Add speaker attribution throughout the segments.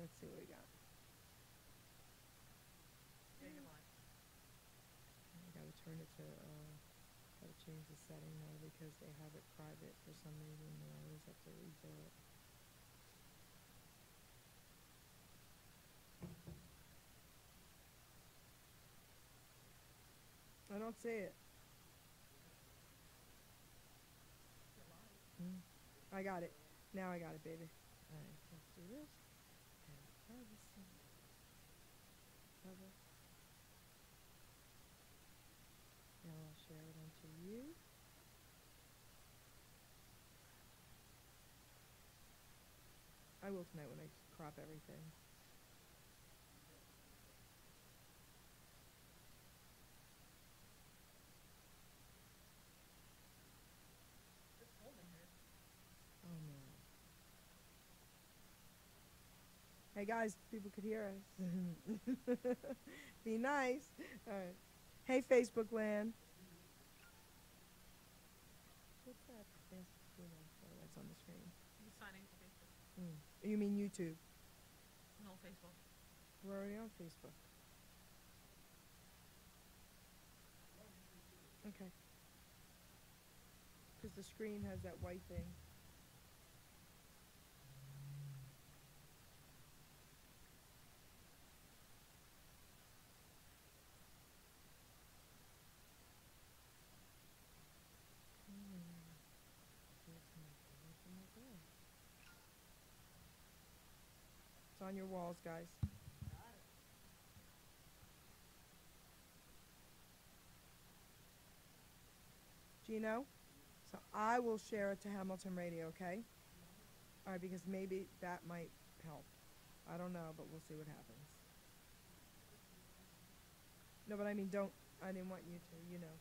Speaker 1: Let's see what we got.
Speaker 2: Yeah, you're live.
Speaker 1: I gotta turn it to, gotta change the setting now because they have it private for some reason and I always have to redo it. I don't see it.
Speaker 2: You're live.
Speaker 1: I got it. Now I got it, baby. Alright, let's do this. And privacy. Cover. Now I'll share it onto you. I will tonight when I crop everything.
Speaker 2: It's cold in here.
Speaker 1: Oh no. Hey guys, people could hear us. Be nice. Alright. Hey Facebook land. What's that? Oh, that's on the screen.
Speaker 2: You signing to Facebook.
Speaker 1: You mean YouTube?
Speaker 2: No, Facebook.
Speaker 1: We're already on Facebook. Okay. Because the screen has that white thing. It's on your walls, guys.
Speaker 2: Got it.
Speaker 1: Gino? So I will share it to Hamilton Radio, okay? Alright, because maybe that might help. I don't know, but we'll see what happens. No, but I mean, I didn't want you to, you know.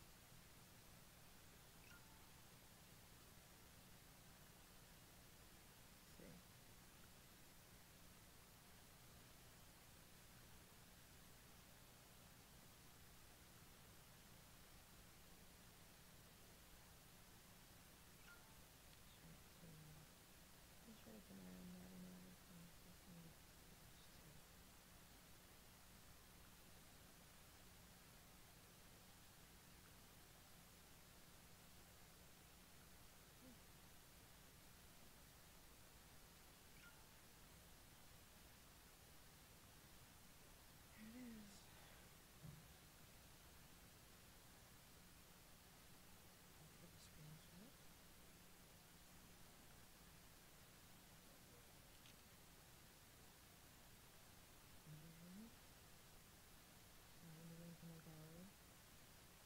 Speaker 1: See.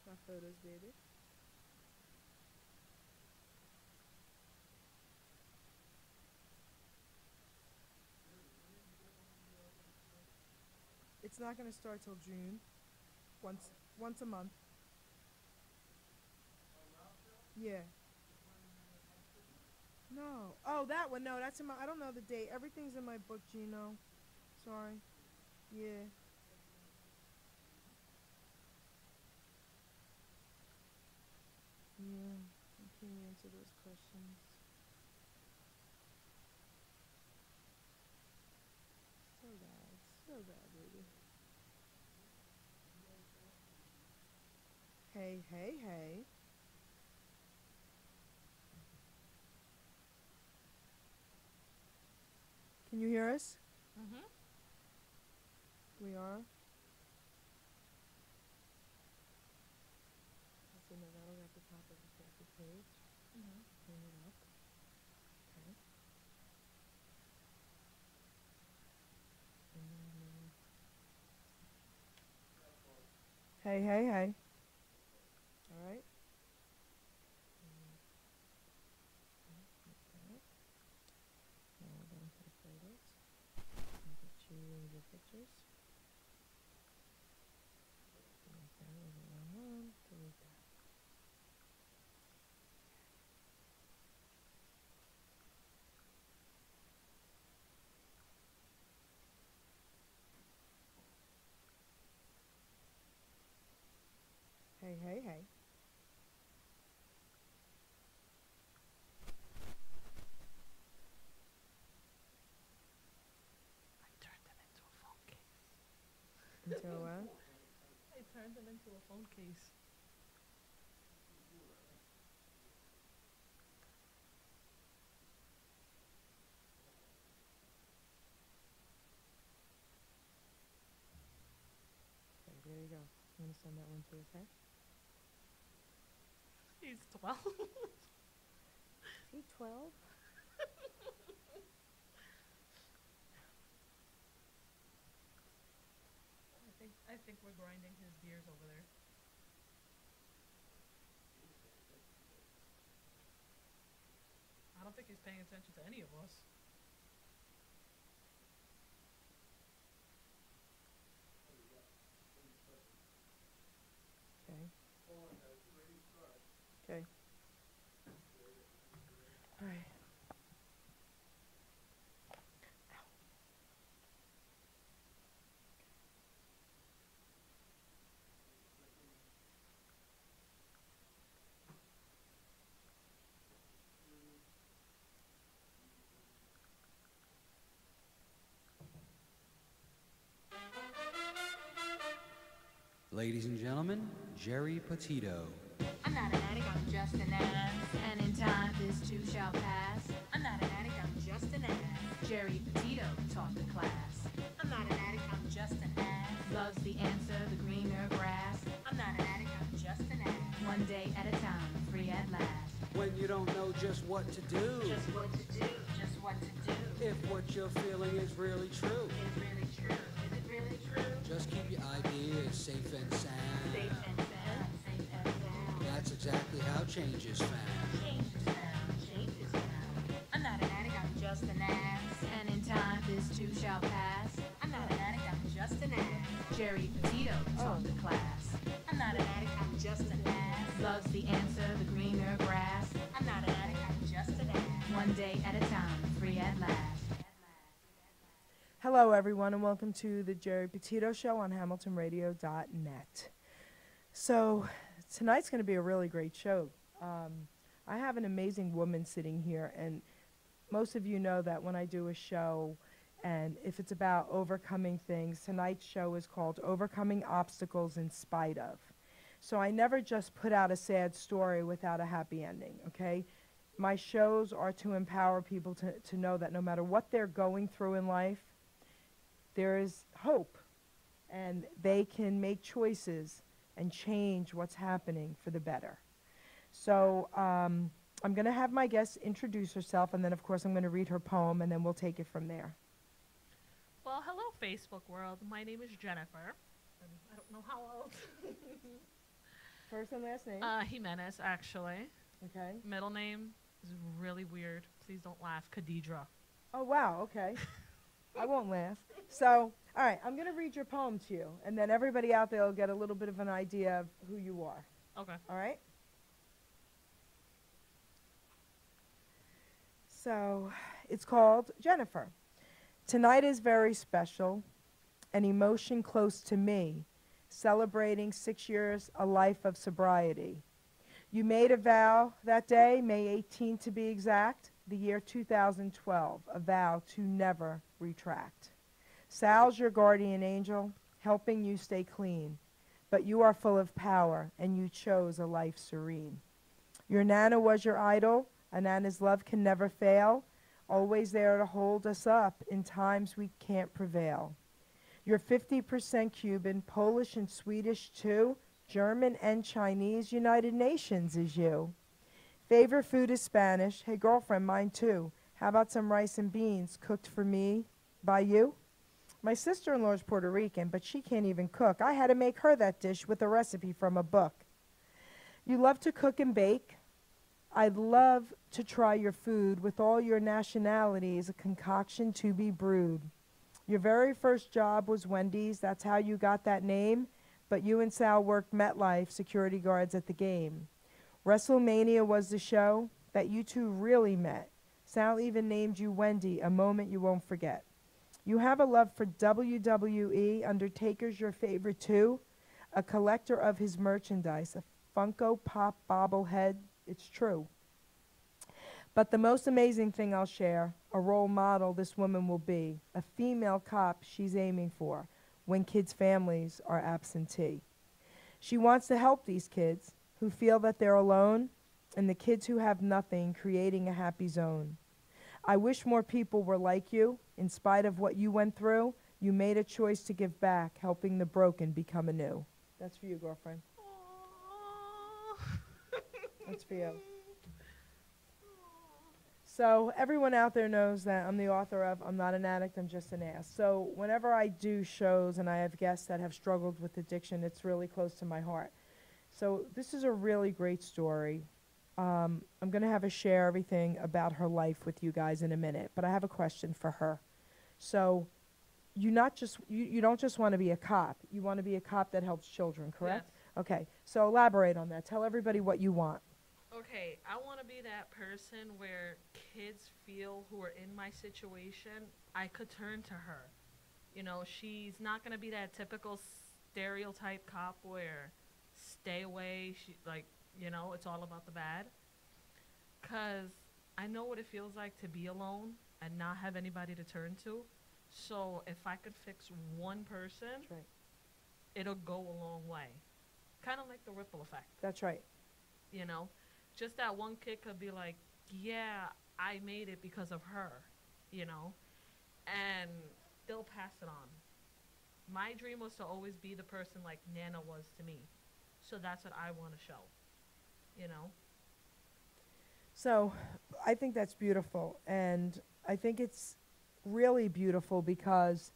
Speaker 1: My photos, baby. It's not gonna start till June. Once a month. Yeah. No. Oh, that one. No, that's in my. I don't know the date. Everything's in my book, Gino. Sorry. Yeah. Yeah. I can't answer those questions. So bad. So bad, baby. Hey, hey, hey. Can you hear us?
Speaker 2: Mm-hmm.
Speaker 1: We are. So no, that'll be at the top of the Facebook page.
Speaker 2: Mm-hmm.
Speaker 1: Bring it up. Okay. And then, hey, hey, hey. All right. Now we're going to the photos. I'll get you your pictures. Delete that was the wrong one. Delete that. Hey, hey, hey. I'm turning Into a what?
Speaker 2: I turned it into a phone case.
Speaker 1: Okay, there you go. I'm gonna send that one to you, okay?
Speaker 2: He's 12.
Speaker 1: Is he 12?
Speaker 2: I think we're grinding his gears over there. I don't think he's paying attention to any of us.
Speaker 1: Okay. Okay. All right.
Speaker 3: Ladies and gentlemen, Jerry Petito.
Speaker 4: I'm not an addict, I'm just an ass. And in time, this too shall pass. I'm not an addict, I'm just an ass. Jerry Petito taught the class. I'm not an addict, I'm just an ass. Loves the answer, the greener grass. I'm not an addict, I'm just an ass. One day at a time, free at last.
Speaker 3: When you don't know just what to do,
Speaker 4: Just what to do, just what to do.
Speaker 3: if what you're feeling is really true,
Speaker 4: Is it really true? Is it really true?
Speaker 3: just keep your ideas safe and sound.
Speaker 4: Safe and sound, safe and sound.
Speaker 3: That's exactly how change is found.
Speaker 4: Change is found, change is found. I'm not an addict, I'm just an ass. And in time, this too shall pass. I'm not an addict, I'm just an ass. Jerry Petito taught the class. I'm not an addict, I'm just an ass. Loves the answer, the greener grass. I'm not an addict, I'm just an ass. One day at a time, free at last.
Speaker 1: Hello, everyone, and welcome to the Jerry Petito Show on Hamiltonradio.net. So tonight's going to be a really great show. I have an amazing woman sitting here, and most of you know that when I do a show, and if it's about overcoming things, tonight's show is called Overcoming Obstacles in Spite of. So I never just put out a sad story without a happy ending, okay? My shows are to empower people to know that no matter what they're going through in life, there is hope, and they can make choices and change what's happening for the better. So I'm going to have my guest introduce herself, and then, of course, I'm going to read her poem, and then we'll take it from there.
Speaker 2: Well, hello, Facebook world. My name is Jennifer. And I don't know how old.
Speaker 1: First and last name.
Speaker 2: Jimenez, actually.
Speaker 1: Okay.
Speaker 2: Middle name is really weird. Please don't laugh. Khadidra.
Speaker 1: Oh, wow, okay. I won't laugh. So, all right, I'm going to read your poem to you, and then everybody out there will get a little bit of an idea of who you are.
Speaker 2: Okay.
Speaker 1: All right? So, it's called Jennifer. Tonight is very special, an emotion close to me, celebrating 6 years, a life of sobriety. You made a vow that day, May 18 to be exact, the year 2012, a vow to never retract. Sal's your guardian angel, helping you stay clean, but you are full of power, and you chose a life serene. Your Nana was your idol, a Nana's love can never fail, always there to hold us up in times we can't prevail. You're 50% Cuban, Polish and Swedish too, German and Chinese, United Nations is you. Favorite food is Spanish, hey girlfriend, mine too. How about some rice and beans cooked for me by you? My sister-in-law is Puerto Rican, but she can't even cook. I had to make her that dish with a recipe from a book. You love to cook and bake. I'd love to try your food with all your nationalities, a concoction to be brewed. Your very first job was Wendy's, that's how you got that name, but you and Sal worked MetLife security guards at the game. WrestleMania was the show that you two really met. Sal even named you Wendy, a moment you won't forget. You have a love for WWE, Undertaker's your favorite too, a collector of his merchandise, a Funko Pop bobblehead, it's true. But the most amazing thing I'll share, a role model this woman will be, a female cop she's aiming for. when kids' families are absentee. She wants to help these kids who feel that they're alone and the kids who have nothing, creating a happy zone. I wish more people were like you. In spite of what you went through, you made a choice to give back, helping the broken become anew. That's for you, girlfriend. That's for you. So everyone out there knows that I'm the author of I'm Not an Addict, I'm Just an Ass. So whenever I do shows and I have guests that have struggled with addiction, it's really close to my heart. So this is a really great story. I'm going to have her share everything about her life with you guys in a minute, but I have a question for her. So you don't just want to be a cop. You want to be a cop that helps children, correct?
Speaker 2: Yes.
Speaker 1: Okay. So elaborate on that. Tell everybody what you want.
Speaker 2: Okay, I want to be that person where kids feel who are in my situation, I could turn to her. You know, she's not going to be that typical stereotype cop where stay away, it's all about the bad. Because I know what it feels like to be alone and not have anybody to turn to. So if I could fix one person,
Speaker 1: That's right.
Speaker 2: it'll go a long way. Kind of like the ripple effect.
Speaker 1: That's right.
Speaker 2: You know, just that one kid could be like, yeah, I made it because of her, you know, and they'll pass it on. My dream was to always be the person like Nana was to me. So that's what I want to show, you know.
Speaker 1: So I think that's beautiful. And I think it's really beautiful because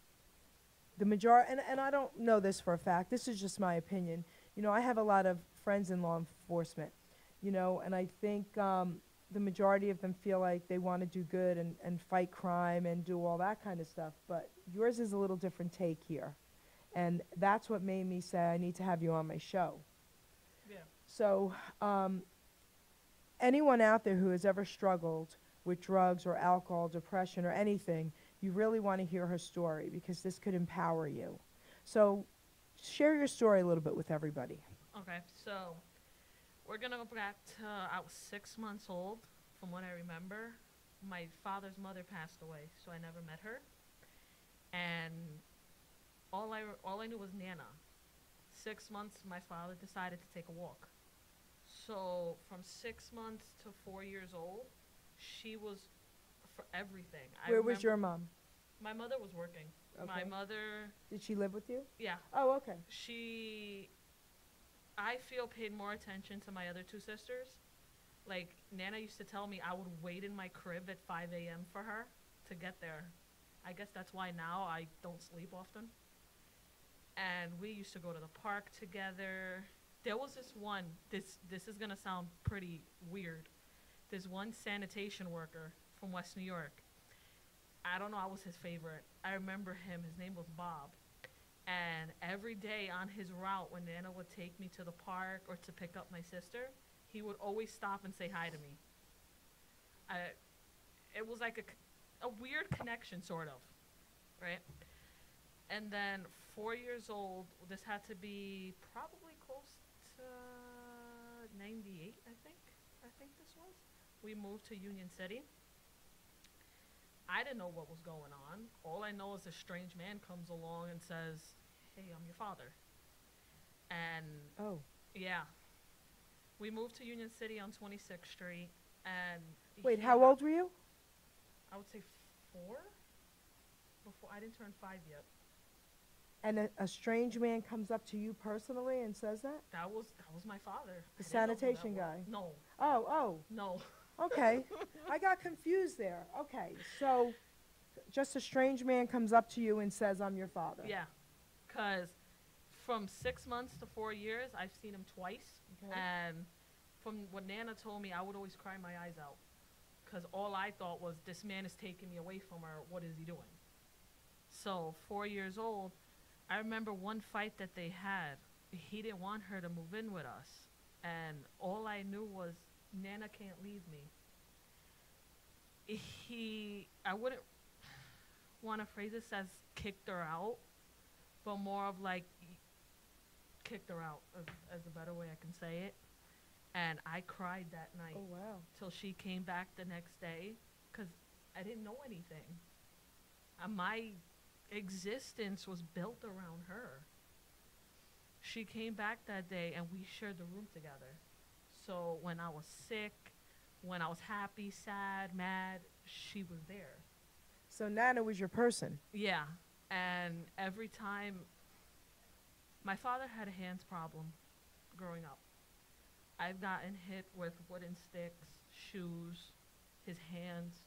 Speaker 1: the majority, and I don't know this for a fact, this is just my opinion. You know, I have a lot of friends in law enforcement, you know, and I think the majority of them feel like they want to do good and fight crime and do all that kind of stuff. But yours is a little different take here. And that's what made me say I need to have you on my show.
Speaker 2: Yeah.
Speaker 1: So anyone out there who has ever struggled with drugs or alcohol, depression, or anything, you really want to hear her story because this could empower you. So share your story a little bit with everybody.
Speaker 2: Okay, so we're going to go back to I was 6 months old. From what I remember, my father's mother passed away, so I never met her. And all I knew was Nana. 6 months, my father decided to take a walk. So from 6 months to 4 years old, she was for everything.
Speaker 1: Where was your mom?
Speaker 2: My mother was working.
Speaker 1: Okay.
Speaker 2: My mother,
Speaker 1: Did she live with you?
Speaker 2: yeah,
Speaker 1: Oh, okay.
Speaker 2: I feel, paid more attention to my other two sisters. Like, Nana used to tell me I would wait in my crib at 5 a.m. for her to get there. I guess that's why now I don't sleep often. And we used to go to the park together. There was this is going to sound pretty weird. There's one sanitation worker from West New York. I don't know, I was his favorite. I remember him. His name was Bob. And every day on his route, when Nana would take me to the park or to pick up my sister, he would always stop and say hi to me. It was like a weird connection, sort of, right? And then 4 years old, this had to be probably close to 98, I think this was. We moved to Union City. I didn't know what was going on. All I know is a strange man comes along and says, hey, I'm your father. And
Speaker 1: Oh.
Speaker 2: yeah, we moved to Union City on 26th Street. And
Speaker 1: Wait, how old were you?
Speaker 2: I would say 4. Before I didn't turn 5 yet.
Speaker 1: And a strange man comes up to you personally and says that?
Speaker 2: That was my father.
Speaker 1: The
Speaker 2: I didn't know who that
Speaker 1: sanitation
Speaker 2: was.
Speaker 1: guy?
Speaker 2: No,
Speaker 1: Oh.
Speaker 2: no.
Speaker 1: Okay. I got confused there. Okay. So just a strange man comes up to you and says, I'm your father.
Speaker 2: Yeah, because from 6 months to 4 years, I've seen him twice.
Speaker 1: Okay.
Speaker 2: And from what Nana told me, I would always cry my eyes out. Because all I thought was, this man is taking me away from her. What is he doing? So 4 years old, I remember one fight that they had. He didn't want her to move in with us. And all I knew was, Nana can't leave me. I wouldn't want to phrase this as kicked her out, but more of like kicked her out, as a better way I can say it. And I cried that night.
Speaker 1: Oh, wow.
Speaker 2: Till she came back the next day, because I didn't know anything. existence was built around her. She came back that day and we shared the room together. So when I was sick, when I was happy, sad, mad, she was there.
Speaker 1: So Nana was your person.
Speaker 2: Yeah. And every time, my father had a hands problem growing up. I've gotten hit with wooden sticks, shoes, his hands.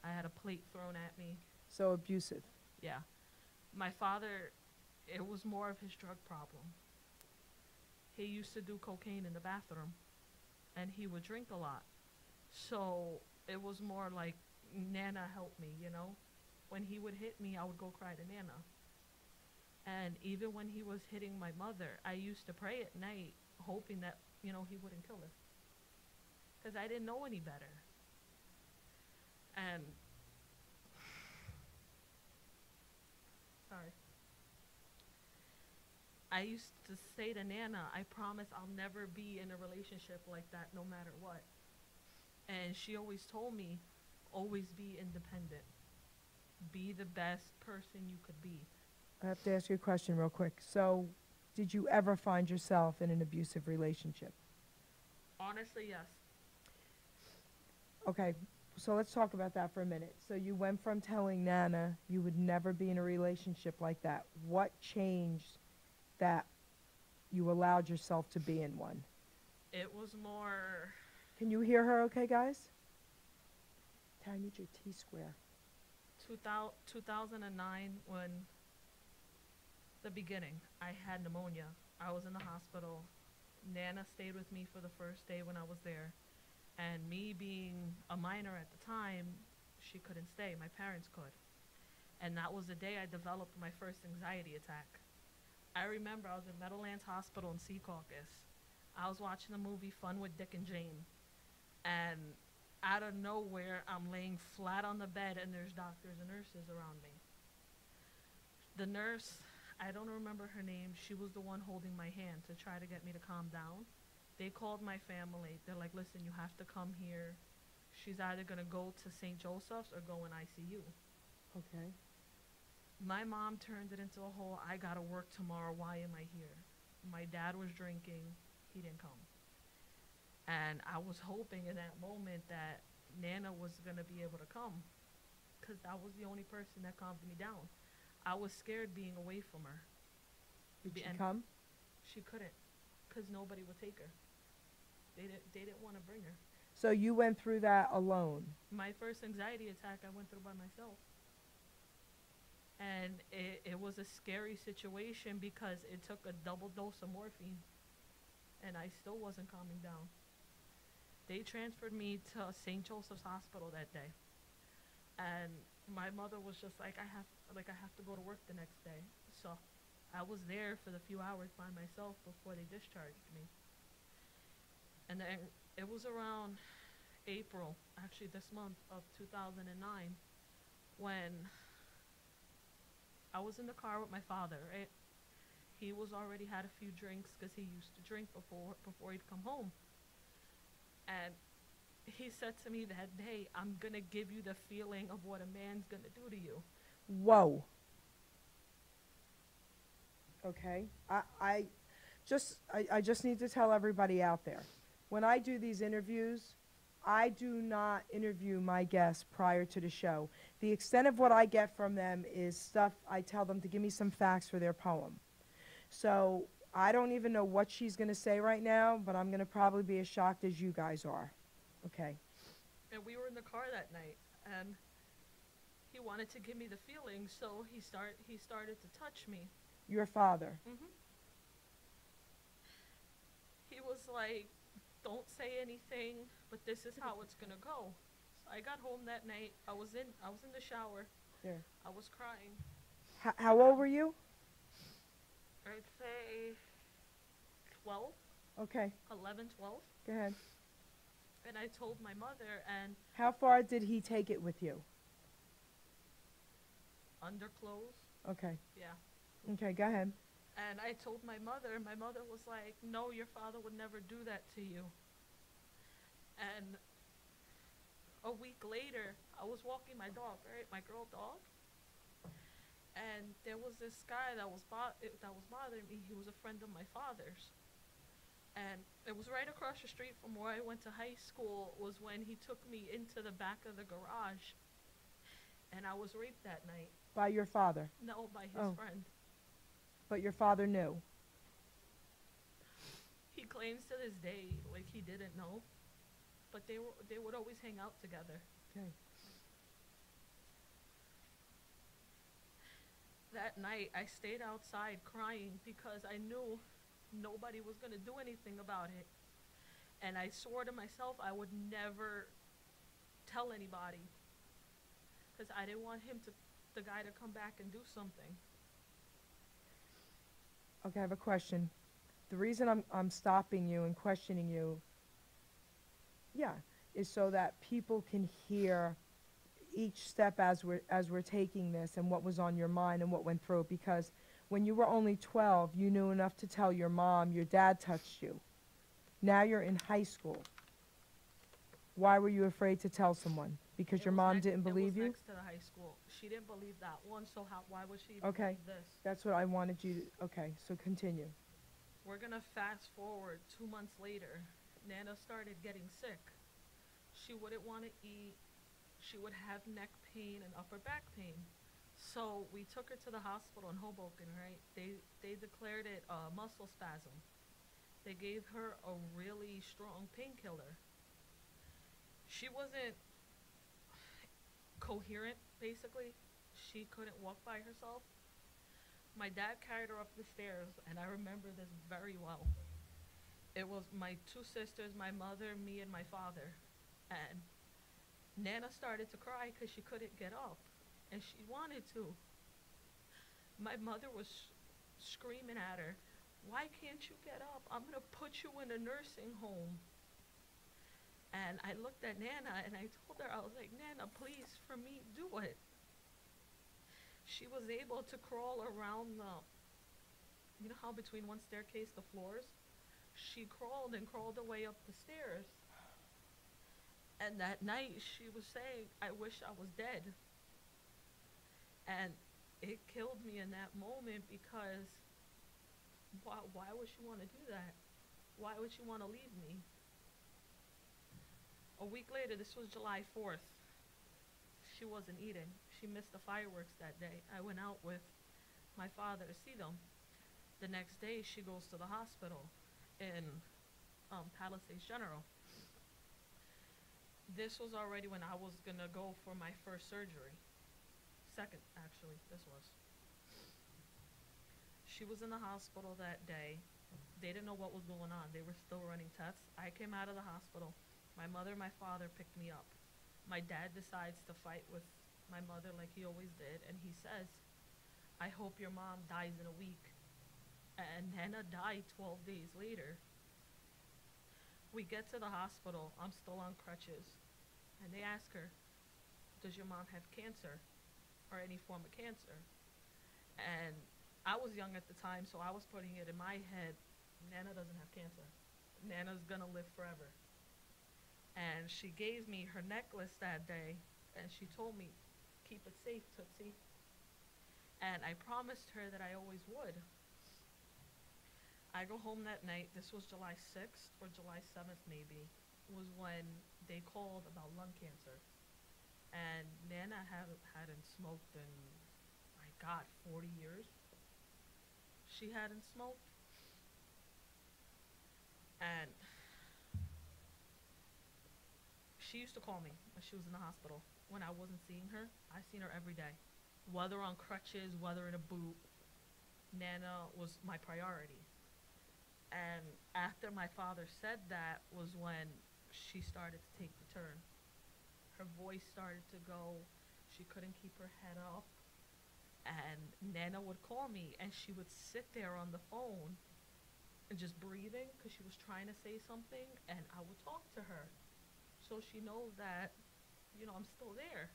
Speaker 2: I had a plate thrown at me.
Speaker 1: So abusive.
Speaker 2: Yeah. My father, it was more of his drug problem. He used to do cocaine in the bathroom, and he would drink a lot. So it was more like, Nana, help me, you know? When he would hit me, I would go cry to Nana. And even when he was hitting my mother, I used to pray at night, hoping that, you know, he wouldn't kill her. Because I didn't know any better. And, sorry. I used to say to Nana, I promise I'll never be in a relationship like that no matter what. And she always told me, always be independent. Be the best person you could be.
Speaker 1: I have to ask you a question real quick. So did you ever find yourself in an abusive relationship?
Speaker 2: Honestly, yes.
Speaker 1: Okay, so let's talk about that for a minute. So you went from telling Nana you would never be in a relationship like that. What changed that you allowed yourself to be in one?
Speaker 2: It was more,
Speaker 1: Can you hear her okay, guys? Tara, I need your T-square.
Speaker 2: 2009, when the beginning, I had pneumonia. I was in the hospital. Nana stayed with me for the first day when I was there. And me being a minor at the time, she couldn't stay. My parents could. And that was the day I developed my first anxiety attack. I remember I was in Meadowlands Hospital in Secaucus. I was watching the movie Fun with Dick and Jane. And out of nowhere, I'm laying flat on the bed and there's doctors and nurses around me. The nurse, I don't remember her name, she was the one holding my hand to try to get me to calm down. They called my family. They're like, listen, you have to come here. She's either going to go to St. Joseph's or go in ICU.
Speaker 1: Okay.
Speaker 2: My mom turned it into a whole, I got to work tomorrow, why am I here? My dad was drinking, he didn't come. And I was hoping in that moment that Nana was going to be able to come, because that was the only person that calmed me down. I was scared being away from her.
Speaker 1: Did she
Speaker 2: And
Speaker 1: come?
Speaker 2: she couldn't, because nobody would take her. They didn't want to bring her.
Speaker 1: So you went through that alone.
Speaker 2: My first anxiety attack I went through by myself. And it was a scary situation because it took a double dose of morphine. And I still wasn't calming down. They transferred me to St. Joseph's Hospital that day. And my mother was just like, I have to go to work the next day. So I was there for the few hours by myself before they discharged me. And then it was around April, actually this month of 2009, when I was in the car with my father, right? He was already had a few drinks because he used to drink before he'd come home. And he said to me that day, I'm going to give you the feeling of what a man's going to do to you.
Speaker 1: Whoa. Okay. I just need to tell everybody out there. When I do these interviews, I do not interview my guests prior to the show. The extent of what I get from them is stuff I tell them to give me some facts for their poem. So I don't even know what she's going to say right now, but I'm going to probably be as shocked as you guys are. Okay.
Speaker 2: And we were in the car that night, and he wanted to give me the feeling, so he started to touch me.
Speaker 1: Your father.
Speaker 2: Mm-hmm. He was like, don't say anything, but this is how it's gonna go. So I got home that night. I was in the shower.
Speaker 1: Yeah.
Speaker 2: I was crying.
Speaker 1: How old were you?
Speaker 2: I'd say 12,
Speaker 1: Okay.
Speaker 2: 11, 12.
Speaker 1: Go ahead.
Speaker 2: And I told my mother, and
Speaker 1: How far did he take it with you?
Speaker 2: underclothes.
Speaker 1: Okay.
Speaker 2: Yeah.
Speaker 1: Okay, go ahead.
Speaker 2: And I told my mother, and my mother was like, no, your father would never do that to you. And a week later, I was walking my dog, right, my girl dog. And there was this guy that was bothering me. He was a friend of my father's, and it was right across the street from where I went to high school. Was when he took me into the back of the garage, and I was raped that night.
Speaker 1: By your father?
Speaker 2: No, by his
Speaker 1: Oh.
Speaker 2: friend.
Speaker 1: But your father knew?
Speaker 2: He claims to this day like he didn't know, but they would always hang out together.
Speaker 1: Okay.
Speaker 2: That night, I stayed outside crying because I knew nobody was going to do anything about it. And I swore to myself I would never tell anybody because I didn't want the guy to come back and do something.
Speaker 1: Okay, I have a question. The reason I'm stopping you and questioning you, yeah, is so that people can hear each step as we're taking this and what was on your mind and what went through. Because when you were only 12, you knew enough to tell your mom your dad touched you. Now you're in high school. Why were you afraid to tell someone? Because your mom didn't believe you?
Speaker 2: It was next to the high school. She didn't believe that one, so why would she even
Speaker 1: Okay.
Speaker 2: believe this?
Speaker 1: That's what I wanted you to, okay, so continue.
Speaker 2: We're going to fast forward 2 months later. Nana started getting sick. She wouldn't want to eat. She would have neck pain and upper back pain. So we took her to the hospital in Hoboken, right? They declared it a muscle spasm. They gave her a really strong painkiller. She wasn't coherent, basically. She couldn't walk by herself. My dad carried her up the stairs, and I remember this very well. It was my two sisters, my mother, me, and my father. And Nana started to cry because she couldn't get up, and she wanted to. My mother was screaming at her, "Why can't you get up? I'm going to put you in a nursing home." And I looked at Nana, and I told her, I was like, "Nana, please, for me, do it." She was able to crawl around you know how between one staircase, the floors? She crawled and crawled her way up the stairs. And that night, she was saying, "I wish I was dead." And it killed me in that moment because why would she want to do that? Why would she want to leave me? A week later, this was July 4th. She wasn't eating. She missed the fireworks that day. I went out with my father to see them. The next day, she goes to the hospital in Palisades General. This was already when I was going to go for my first surgery. Second, actually, this was. She was in the hospital that day. They didn't know what was going on. They were still running tests. I came out of the hospital. My mother and my father picked me up. My dad decides to fight with my mother like he always did, and he says, "I hope your mom dies in a week." And Nana died 12 days later. We get to the hospital. I'm still on crutches. And they ask her, "Does your mom have cancer or any form of cancer?" And I was young at the time, so I was putting it in my head, Nana doesn't have cancer. Nana's going to live forever. And she gave me her necklace that day, and she told me, "Keep it safe, Tootsie." And I promised her that I always would. I go home that night. This was July 6th or July 7th maybe, was when they called about lung cancer. And Nana hadn't smoked in, my God, 40 years. She hadn't smoked. And she used to call me when she was in the hospital. When I wasn't seeing her, I seen her every day. Whether on crutches, whether in a boot, Nana was my priority. And after my father said that was when she started to take the turn. Her voice started to go. She couldn't keep her head up. And Nana would call me, and she would sit there on the phone and just breathing because she was trying to say something, and I would talk to her. So she knows that, I'm still there.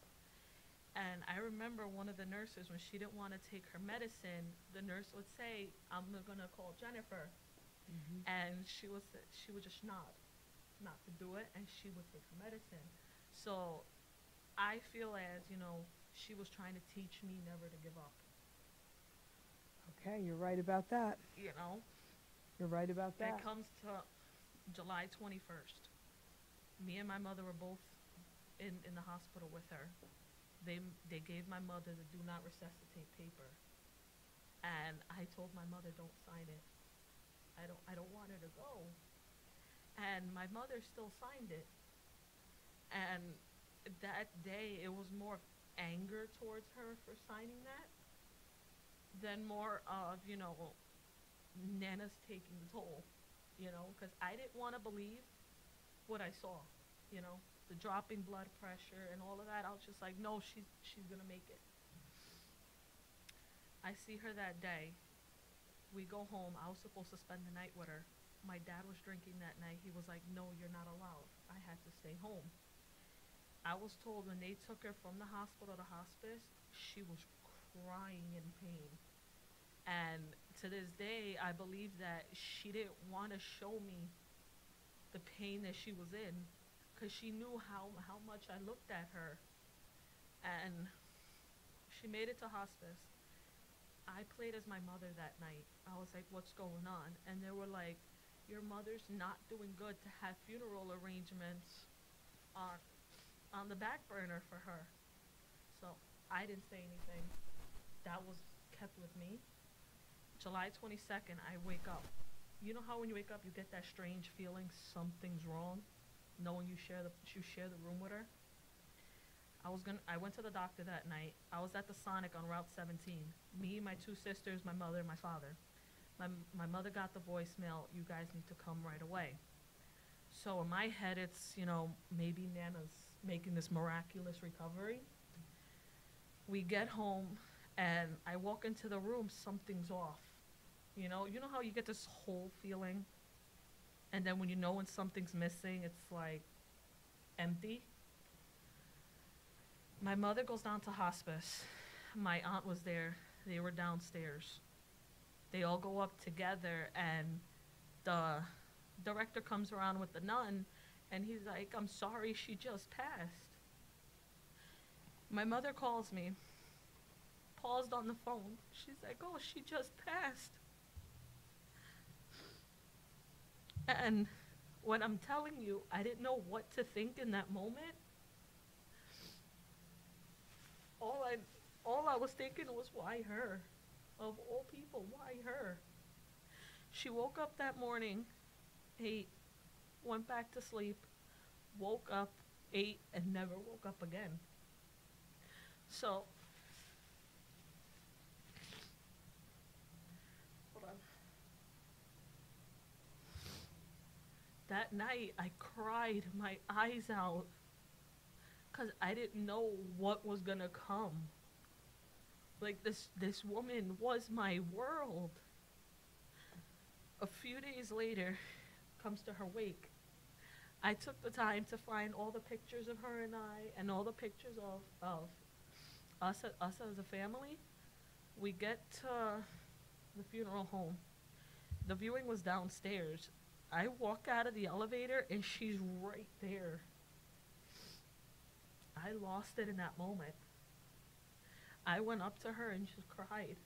Speaker 2: And I remember one of the nurses, when she didn't want to take her medicine, the nurse would say, "I'm going to call Jennifer."
Speaker 1: Mm-hmm.
Speaker 2: And she would just nod not to do it, and she would take her medicine. So I feel as, she was trying to teach me never to give up.
Speaker 1: Okay, you're right about that.
Speaker 2: You know,
Speaker 1: You're right about that.
Speaker 2: it comes to July 21st. Me and my mother were both in the hospital with her. They gave my mother the do not resuscitate paper, and I told my mother, don't sign it. I don't want her to go. And my mother still signed it. And that day, it was more anger towards her for signing that than more of, Nana's taking the toll, because I didn't want to believe what I saw, the dropping blood pressure and all of that. I was just like, no, she's going to make it. I see her that day. We go home. I was supposed to spend the night with her. My dad was drinking that night. He was like, no, you're not allowed. I had to stay home. I was told when they took her from the hospital to hospice, she was crying in pain. And to this day, I believe that she didn't want to show me the pain that she was in, because she knew how much I looked at her. And she made it to hospice. I played as my mother that night. I was like, what's going on? And they were like, your mother's not doing good to have funeral arrangements on the back burner for her. So I didn't say anything. That was kept with me. July 22nd, I wake up. You know how when you wake up, you get that strange feeling something's wrong, knowing you share the room with her? I went to the doctor that night. I was at the Sonic on Route 17. Me, my two sisters, my mother, and my father. My mother got the voicemail, you guys need to come right away. So in my head, it's, maybe Nana's making this miraculous recovery. We get home, and I walk into the room, something's off. You know how you get this whole feeling? And then when when something's missing, it's like empty. My mother goes down to hospice. My aunt was there. They were downstairs. They all go up together, and the director comes around with the nun, and he's like, I'm sorry, she just passed. My mother calls me, paused on the phone. She's like, oh, she just passed. And when I'm telling you, I didn't know what to think in that moment. All I was thinking was, why her? Of all people, why her? She woke up that morning, ate, went back to sleep, woke up, ate, and never woke up again. So, hold on. That night, I cried my eyes out because I didn't know what was going to come. Like, this woman was my world. A few days later, comes to her wake. I took the time to find all the pictures of her and I, and all the pictures of us as a family. We get to the funeral home. The viewing was downstairs. I walk out of the elevator, and she's right there. I lost it in that moment. I went up to her and just cried.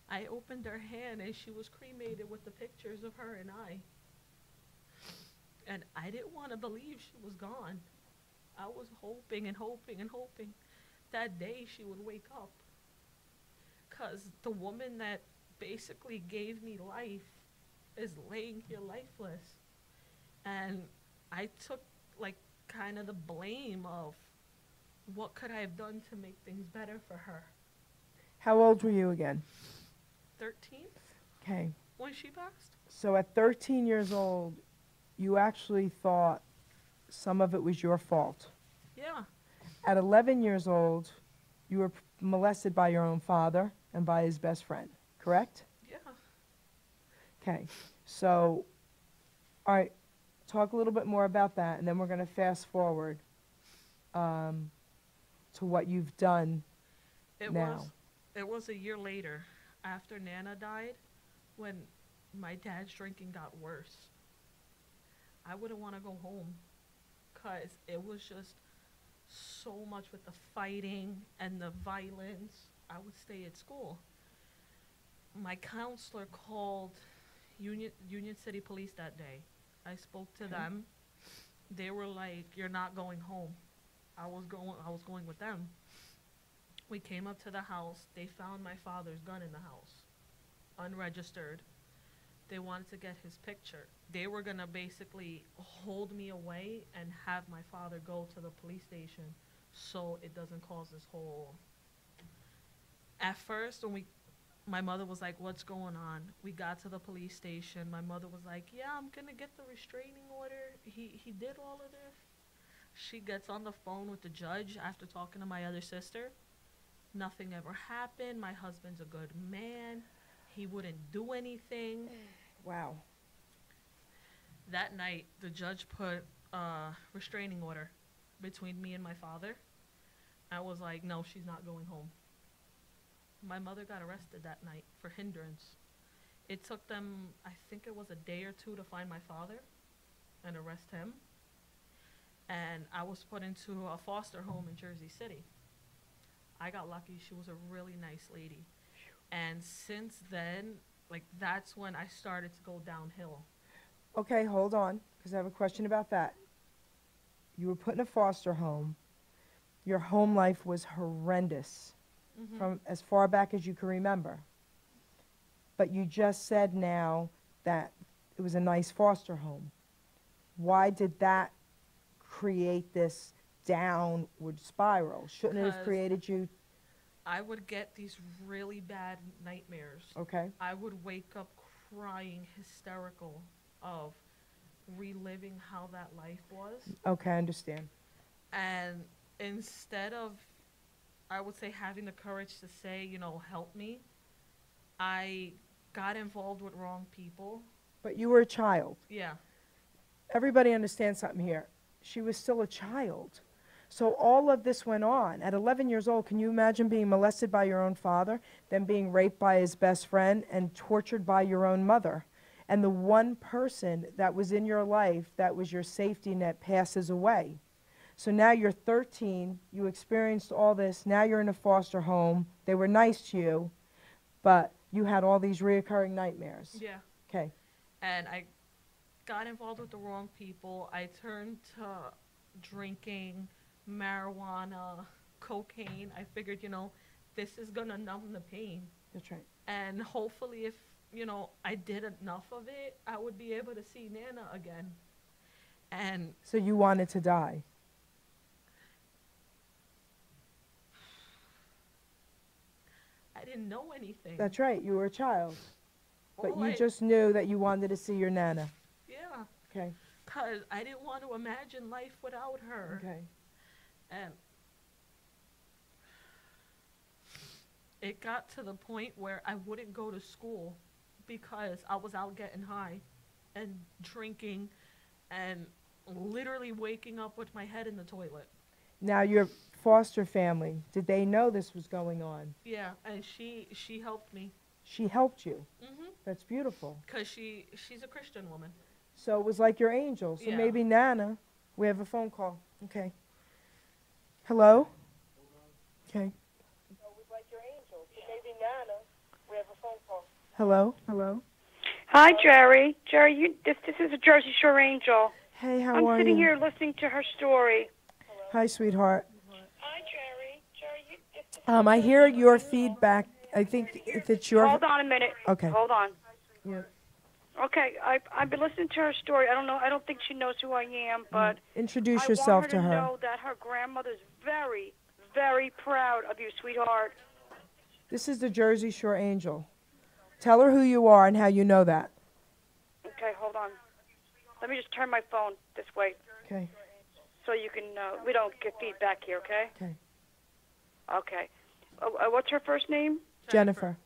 Speaker 2: I opened her hand, and she was cremated with the pictures of her and I. And I didn't want to believe she was gone. I was hoping and hoping and hoping that day she would wake up. Because the woman that basically gave me life is laying here lifeless. And I took, kind of the blame of what could I have done to make things better for her.
Speaker 1: How old were you again?
Speaker 2: 13
Speaker 1: Okay.
Speaker 2: when she passed.
Speaker 1: So at 13 years old, you actually thought some of it was your fault.
Speaker 2: Yeah.
Speaker 1: At 11 years old, you were molested by your own father and by his best friend, correct?
Speaker 2: Yeah.
Speaker 1: Okay. So, all right, talk a little bit more about that, and then we're going to fast forward to what you've done now.
Speaker 2: It was a year later, after Nana died, when my dad's drinking got worse. I wouldn't want to go home because it was just so much with the fighting and the violence. I would stay at school. my counselor called Union City Police that day. I spoke to them. They were like, "You're not going home." I was going with them. We came up to the house. They found my father's gun in the house, unregistered. They wanted to get his picture. They were gonna basically hold me away and have my father go to the police station so it doesn't cause this whole. At first, when my mother was like, "What's going on?" We got to the police station. My mother was like, "Yeah, I'm gonna get the restraining order. He did all of this." She gets on the phone with the judge after talking to my other sister. Nothing ever happened. My husband's a good man. He wouldn't do anything.
Speaker 1: Wow.
Speaker 2: That night, the judge put a restraining order between me and my father. I was like, "No, she's not going home." My mother got arrested that night for hindrance. It took them, I think it was a day or two, to find my father and arrest him. And I was put into a foster home in Jersey City. I got lucky. She was a really nice lady. And since then, like, that's when I started to go downhill.
Speaker 1: Okay, hold on, because I have a question about that. You were put in a foster home. Your home life was horrendous from as far back as you can remember. But you just said now that it was a nice foster home. Why did that create this downward spiral? Shouldn't it have
Speaker 2: Because
Speaker 1: created you?
Speaker 2: I would get these really bad nightmares.
Speaker 1: Okay.
Speaker 2: I would wake up crying, hysterical, of reliving how that life was.
Speaker 1: Okay, I understand.
Speaker 2: And instead of, I would say, having the courage to say, you know, help me, I got involved with wrong people.
Speaker 1: But you were a child.
Speaker 2: Yeah.
Speaker 1: Everybody understands something here. She was still a child. So all of this went on. At 11 years old, can you imagine being molested by your own father, then being raped by his best friend, and tortured by your own mother? And the one person that was in your life that was your safety net passes away. So now you're 13, you experienced all this, now you're in a foster home, they were nice to you, but you had all these reoccurring nightmares.
Speaker 2: Yeah.
Speaker 1: Okay.
Speaker 2: And I got involved with the wrong people. I turned to drinking, marijuana, cocaine. I figured, you know, this is going to numb the pain.
Speaker 1: That's right.
Speaker 2: And hopefully if, you know, I did enough of it, I would be able to see Nana again. And
Speaker 1: So you wanted to die.
Speaker 2: I didn't know anything.
Speaker 1: That's right, you were a child. But
Speaker 2: All
Speaker 1: you
Speaker 2: I-
Speaker 1: just knew that you wanted to see your Nana.
Speaker 2: Yeah.
Speaker 1: Okay.
Speaker 2: Because I didn't want to imagine life without her.
Speaker 1: Okay.
Speaker 2: And it got to the point where I wouldn't go to school because I was out getting high and drinking and literally waking up with my head in the toilet.
Speaker 1: Now your foster family, did they know this was going on?
Speaker 2: Yeah, and she helped me.
Speaker 1: She helped you.
Speaker 2: Mhm.
Speaker 1: That's beautiful.
Speaker 2: Cause she's a Christian woman.
Speaker 1: So it was like your angel. So
Speaker 2: Yeah.
Speaker 1: maybe Nana, we have a phone call. Okay. Hello? Okay. So it was like your angel. So maybe Nana, we have a phone call. Hello? Hello?
Speaker 5: Hi, Jerry. Jerry, this is a Jersey Shore Angel.
Speaker 1: Hey, how
Speaker 5: I'm
Speaker 1: are
Speaker 5: sitting
Speaker 1: you?
Speaker 5: here listening to her story.
Speaker 1: Hi, sweetheart.
Speaker 5: Hi, Jerry. Jerry,
Speaker 1: I hear your feedback. I think if it's your...
Speaker 5: Hold on a minute.
Speaker 1: Okay.
Speaker 5: Hold on.
Speaker 1: Yeah.
Speaker 5: Okay, I've been listening to her story. I don't think she knows who I am, but
Speaker 1: Introduce
Speaker 5: I
Speaker 1: yourself
Speaker 5: want
Speaker 1: to
Speaker 5: her to
Speaker 1: her.
Speaker 5: know that her grandmother's very, very proud of you, sweetheart.
Speaker 1: This is the Jersey Shore Angel. Tell her who you are and how you know that.
Speaker 5: Okay, hold on. Let me just turn my phone this way
Speaker 1: Okay.
Speaker 5: so you can, we don't get feedback here, okay?
Speaker 1: Okay.
Speaker 5: Okay. What's her first name?
Speaker 1: Jennifer.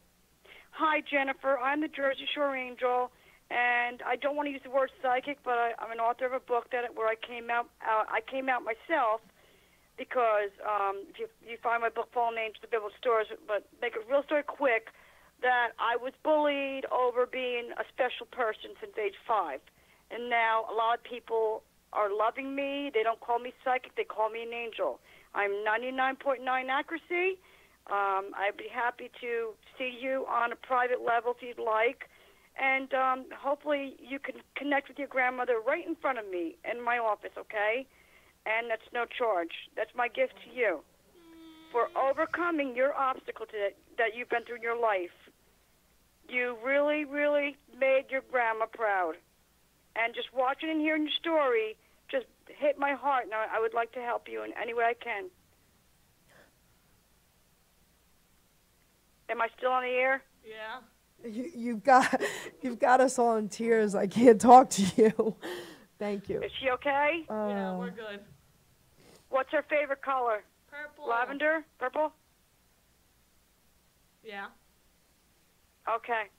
Speaker 5: Hi, Jennifer. I'm the Jersey Shore Angel, and I don't want to use the word psychic, but I'm an author of a book where I came out. I came out myself because if you find my book, Fallen Angels, the Biblical Stories, but make it real story quick, that I was bullied over being a special person since age 5, and now a lot of people are loving me. They don't call me psychic; they call me an angel. I'm 99.9 accuracy. I'd be happy to see you on a private level if you'd like. And hopefully you can connect with your grandmother right in front of me in my office, okay? And that's no charge. That's my gift to you for overcoming your obstacle that you've been through in your life. You really, really made your grandma proud. And just watching and hearing your story just hit my heart, and I would like to help you in any way I can. Am I still on the air?
Speaker 2: Yeah.
Speaker 1: You've got us all in tears. I can't talk to you. Thank you.
Speaker 5: Is she okay?
Speaker 2: Yeah, we're good.
Speaker 5: What's her favorite color?
Speaker 2: Purple.
Speaker 5: Lavender? Purple?
Speaker 2: Yeah.
Speaker 5: Okay.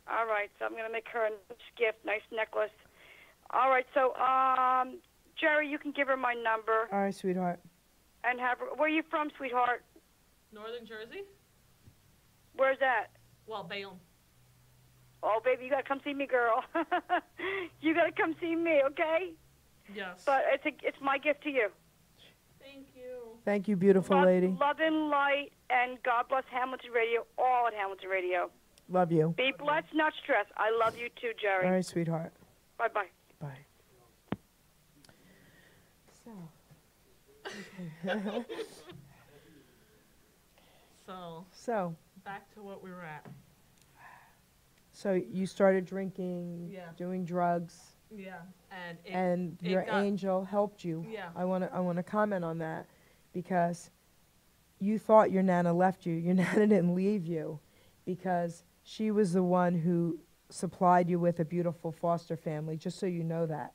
Speaker 5: All right, so I'm going to make her a gift, nice necklace. All right, so, Jerry, you can give her my number.
Speaker 1: All right, sweetheart.
Speaker 5: And have her, where are you from, sweetheart?
Speaker 2: Northern Jersey?
Speaker 5: Where's that?
Speaker 2: Well, Bayonne.
Speaker 5: Oh, baby, you got to come see me, girl. You got to come see me, okay?
Speaker 2: Yes.
Speaker 5: But it's my gift to you.
Speaker 2: Thank you.
Speaker 1: Thank you, beautiful lady.
Speaker 5: Love and light, and God bless Hamilton Radio, all at Hamilton Radio.
Speaker 1: Love you.
Speaker 5: Be blessed, not stressed. I love you too, Jerry.
Speaker 1: All right, sweetheart.
Speaker 5: Bye-bye.
Speaker 1: Bye. So.
Speaker 2: So, back to what we were at.
Speaker 1: So you started drinking,
Speaker 2: Yeah.
Speaker 1: doing drugs,
Speaker 2: Yeah.
Speaker 1: and
Speaker 2: it
Speaker 1: your
Speaker 2: got-
Speaker 1: angel helped you.
Speaker 2: Yeah.
Speaker 1: I want to comment on that because you thought your Nana left you. Your Nana didn't leave you because she was the one who supplied you with a beautiful foster family, just so you know that.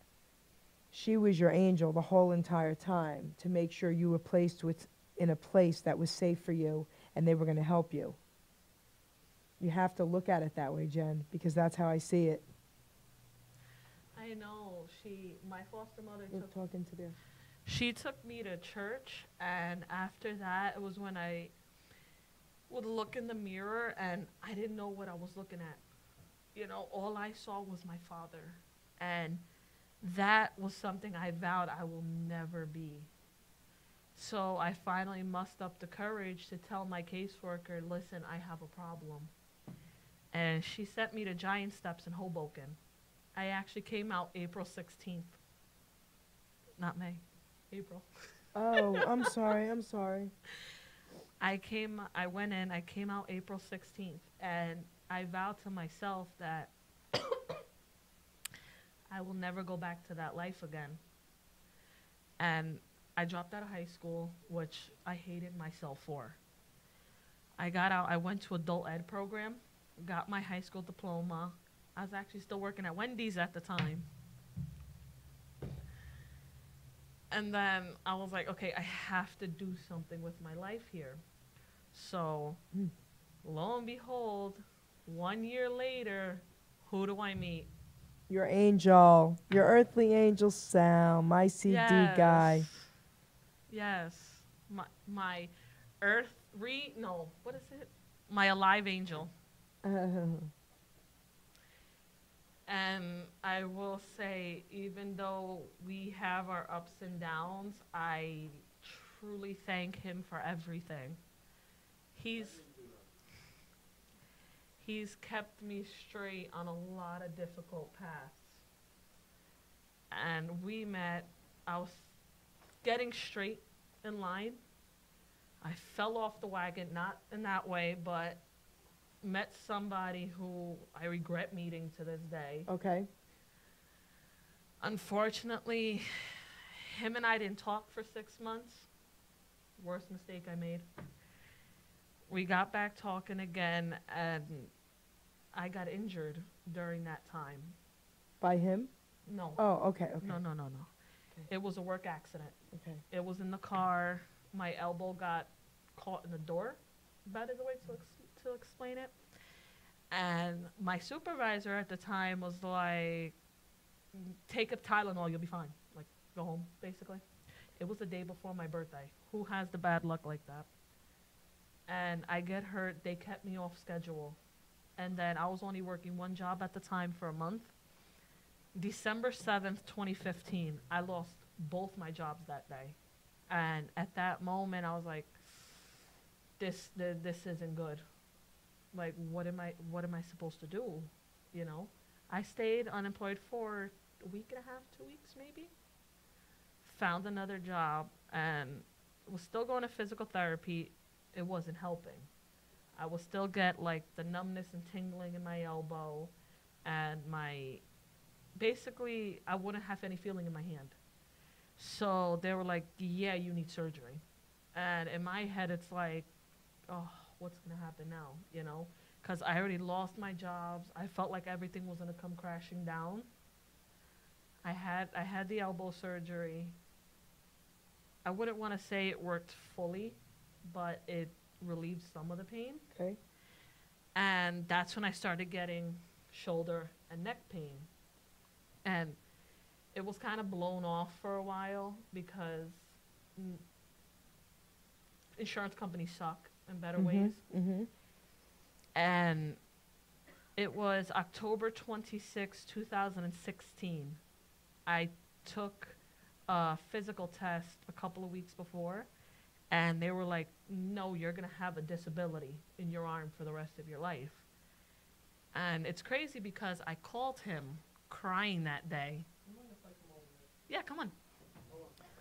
Speaker 1: She was your angel the whole entire time to make sure you were placed in a place that was safe for you and they were going to help you. You have to look at it that way, Jen, because that's how I see it.
Speaker 2: I know. My foster mother
Speaker 1: We're talking to there.
Speaker 2: She took me to church, and after that, it was when I would look in the mirror, and I didn't know what I was looking at. You know, all I saw was my father, and that was something I vowed I will never be. So I finally mustered up the courage to tell my caseworker, listen, I have a problem. And she sent me to Giant Steps in Hoboken. I actually came out April 16th. Not May, April.
Speaker 1: Oh, I'm sorry.
Speaker 2: I came out April 16th, and I vowed to myself that I will never go back to that life again. And I dropped out of high school, which I hated myself for. I got out, I went to adult ed program, got my high school diploma. I was actually still working at Wendy's at the time. And then I was like, okay, I have to do something with my life here. So, lo and behold, 1 year later, who do I meet?
Speaker 1: Your angel, your earthly angel Sal, my CD guy.
Speaker 2: Yes. My my alive angel. And I will say, even though we have our ups and downs, I truly thank him for everything. He's kept me straight on a lot of difficult paths. And we met, I was getting straight in line. I fell off the wagon, not in that way, but met somebody who I regret meeting to this day.
Speaker 1: Okay.
Speaker 2: Unfortunately, him and I didn't talk for 6 months. Worst mistake I made. We got back talking again, and I got injured during that time.
Speaker 1: By him?
Speaker 2: No.
Speaker 1: Oh, okay.
Speaker 2: No.
Speaker 1: Okay.
Speaker 2: It was a work accident.
Speaker 1: Okay.
Speaker 2: It was in the car. My elbow got caught in the door. Better the way to explain it. And my supervisor at the time was like, take a Tylenol, you'll be fine. Like, go home, basically. It was the day before my birthday. Who has the bad luck like that? And I get hurt. They kept me off schedule. And then I was only working one job at the time for a month. December 7th, 2015, I lost both my jobs that day. And at that moment, I was like, this isn't good. Like, what am I supposed to do? You know, I stayed unemployed for a week and a half, 2 weeks maybe. Found another job and was still going to physical therapy. It wasn't helping. I will still get like the numbness and tingling in my elbow, and basically I wouldn't have any feeling in my hand. So they were like, yeah, you need surgery. And in my head, it's like, oh, what's going to happen now, you know? Because I already lost my jobs. I felt like everything was going to come crashing down. I had the elbow surgery. I wouldn't want to say it worked fully, but it relieved some of the pain.
Speaker 1: Okay.
Speaker 2: And that's when I started getting shoulder and neck pain. And it was kind of blown off for a while because insurance companies suck in better ways.
Speaker 1: Mm-hmm.
Speaker 2: And it was October 26, 2016. I took a physical test a couple of weeks before, and they were like, no, you're going to have a disability in your arm for the rest of your life. And it's crazy because I called him crying that day. Yeah, come on.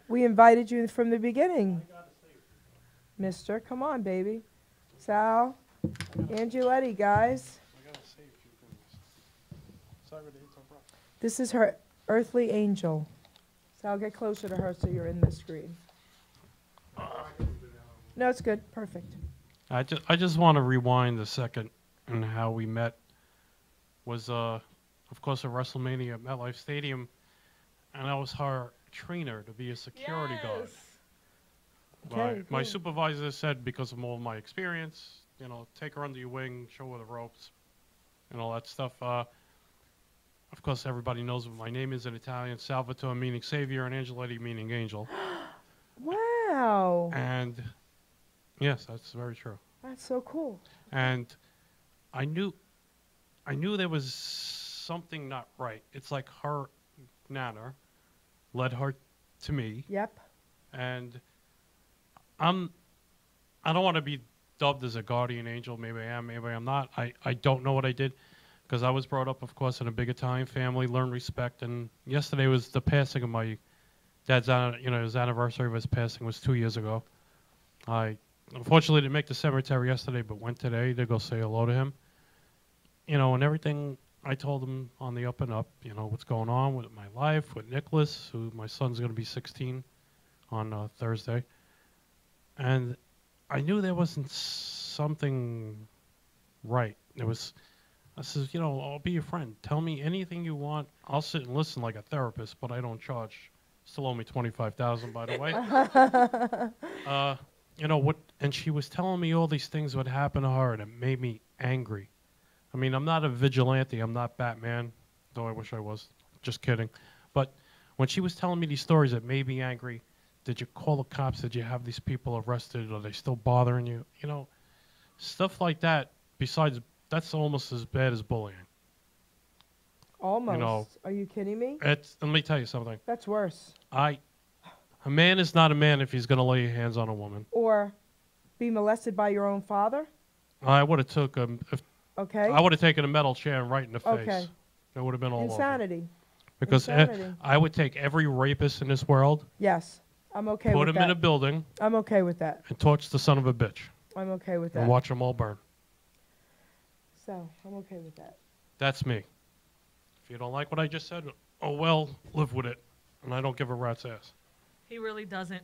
Speaker 1: We invited you from the beginning. Mister, come on, baby. Sal, Angeletti, guys.
Speaker 6: I gotta say a few things. Sorry to interrupt.
Speaker 1: This is her earthly angel. Sal, get closer to her so you're in the screen. No, it's good. Perfect.
Speaker 6: I just want to rewind a second on how we met. Was of course at WrestleMania at MetLife Stadium, and I was her trainer to be a security guard.
Speaker 1: Okay,
Speaker 6: My
Speaker 1: cool.
Speaker 6: supervisor said because of all my experience, you know, take her under your wing, show her the ropes, and all that stuff. Of course, everybody knows what my name is in Italian: Salvatore meaning savior, and Angeletti meaning angel.
Speaker 1: Wow.
Speaker 6: And yes, that's very true.
Speaker 1: That's so cool.
Speaker 6: And I knew there was something not right. It's like her nana led her to me,
Speaker 1: Yep.
Speaker 6: and I don't want to be dubbed as a guardian angel. Maybe I am, maybe I'm not. I don't know what I did because I was brought up, of course, in a big Italian family, learned respect. And yesterday was the passing of my dad's, his anniversary of his passing was 2 years ago. I unfortunately didn't make the cemetery yesterday, but went today to go say hello to him. You know, and everything I told him on the up and up, you know, what's going on with my life, with Nicholas, who my son's going to be 16 on Thursday. And I knew there wasn't something right. I says, you know, I'll be your friend. Tell me anything you want. I'll sit and listen like a therapist, but I don't charge. Still owe me $25,000, by the way. You know what? And she was telling me all these things would happen to her, and it made me angry. I mean, I'm not a vigilante. I'm not Batman, though I wish I was. Just kidding. But when she was telling me these stories, it made me angry. Did you call the cops? Did you have these people arrested? Are they still bothering you? You know, stuff like that. Besides, that's almost as bad as bullying.
Speaker 1: Almost.
Speaker 6: You know,
Speaker 1: Are you kidding me?
Speaker 6: let me tell you something.
Speaker 1: That's worse.
Speaker 6: A man is not a man if he's going to lay hands on a woman.
Speaker 1: Or be molested by your own father?
Speaker 6: I would have took
Speaker 1: Okay.
Speaker 6: I would have taken a metal chair and right in the face.
Speaker 1: Okay.
Speaker 6: It would have been all over.
Speaker 1: Insanity.
Speaker 6: Because
Speaker 1: Insanity.
Speaker 6: I would take every rapist in this world,
Speaker 1: Yes. I'm okay
Speaker 6: put
Speaker 1: with
Speaker 6: him
Speaker 1: that.
Speaker 6: in a building,
Speaker 1: I'm okay with that.
Speaker 6: and torch the son of a bitch,
Speaker 1: I'm okay with
Speaker 6: and
Speaker 1: that.
Speaker 6: watch them all burn.
Speaker 1: So, I'm okay with that.
Speaker 6: That's me. If you don't like what I just said, oh well, live with it. And I don't give a rat's ass.
Speaker 2: He really doesn't.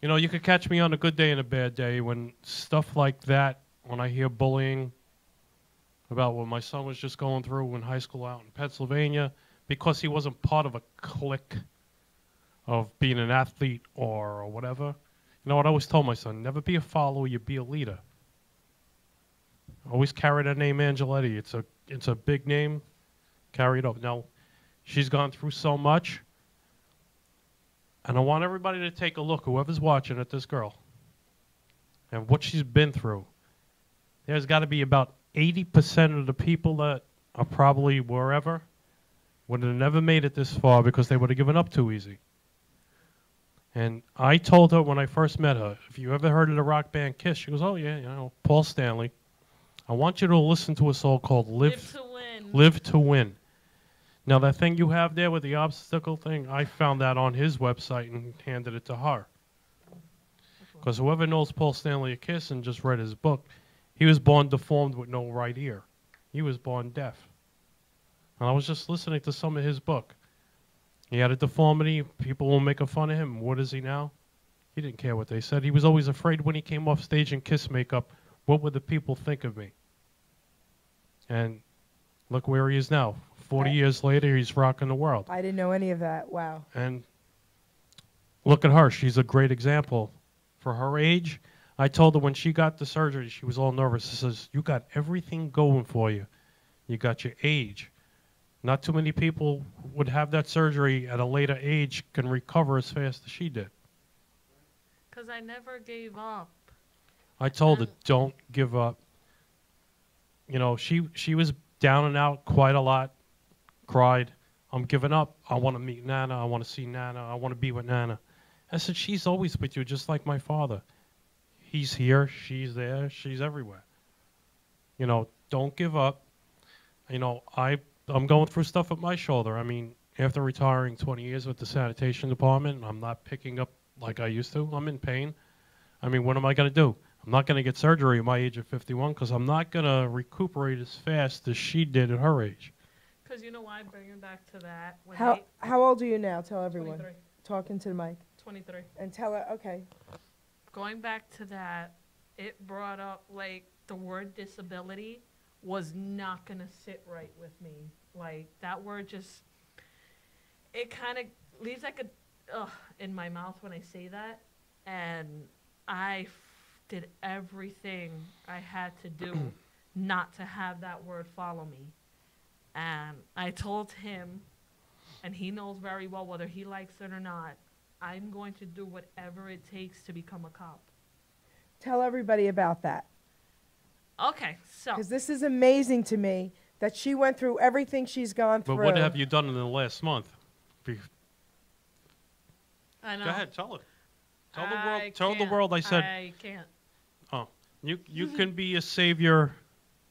Speaker 6: You know, you could catch me on a good day and a bad day when stuff like that, when I hear bullying about what my son was just going through in high school out in Pennsylvania, because he wasn't part of a clique of being an athlete or whatever. You know what I always told my son? Never be a follower, you be a leader. Always carry that name Angeletti. It's a big name. Carry it up. Now, she's gone through so much, and I want everybody to take a look, whoever's watching, at this girl and what she's been through. There's got to be about 80% of the people that are probably wherever would have never made it this far because they would have given up too easy. And I told her when I first met her, if you ever heard of the rock band Kiss, she goes, oh, yeah, you know, Paul Stanley. I want you to listen to a song called
Speaker 2: Live to win.
Speaker 6: Live to Win. Now, that thing you have there with the obstacle thing, I found that on his website and handed it to her. Because whoever knows Paul Stanley of Kiss and just read his book, he was born deformed with no right ear. He was born deaf. And I was just listening to some of his book. He had a deformity. People will make fun of him. What is he now? He didn't care what they said. He was always afraid when he came off stage in Kiss makeup, what would the people think of me? And look where he is now. 40 years later, he's rocking the world.
Speaker 1: I didn't know any of that. Wow.
Speaker 6: And look at her. She's a great example. For her age, I told her when she got the surgery, she was all nervous. She says, you got everything going for you. You got your age. Not too many people would have that surgery at a later age can recover as fast as she did.
Speaker 2: Because I never gave up.
Speaker 6: I told her, don't give up. You know, she was down and out quite a lot, cried. I'm giving up. I want to meet Nana. I want to see Nana. I want to be with Nana. I said, she's always with you, just like my father. He's here. She's there. She's everywhere. You know, don't give up. You know, I'm going through stuff with my shoulder. I mean, after retiring 20 years with the sanitation department, I'm not picking up like I used to. I'm in pain. I mean, what am I going to do? I'm not going to get surgery at my age of 51 because I'm not going to recuperate as fast as she did at her age.
Speaker 2: Because you know why? Bringing back to that. When
Speaker 1: How old are you now? Tell everyone.
Speaker 2: 23.
Speaker 1: Talking to the mic.
Speaker 2: 23.
Speaker 1: And tell her, okay.
Speaker 2: Going back to that, it brought up, like, the word disability was not going to sit right with me. Like, that word just, it kind of leaves like a ugh in my mouth when I say that. And I did everything I had to do not to have that word follow me. And I told him, and he knows very well whether he likes it or not, I'm going to do whatever it takes to become a cop.
Speaker 1: Tell everybody about that.
Speaker 2: Okay, so.
Speaker 1: Because this is amazing to me that she went through everything she's gone through.
Speaker 6: But what have you done in the last month?
Speaker 2: I know.
Speaker 6: Go ahead, tell it. Tell the
Speaker 2: I
Speaker 6: world. Tell the
Speaker 2: can't.
Speaker 6: world. I said.
Speaker 2: I can't.
Speaker 6: Oh, you can be a savior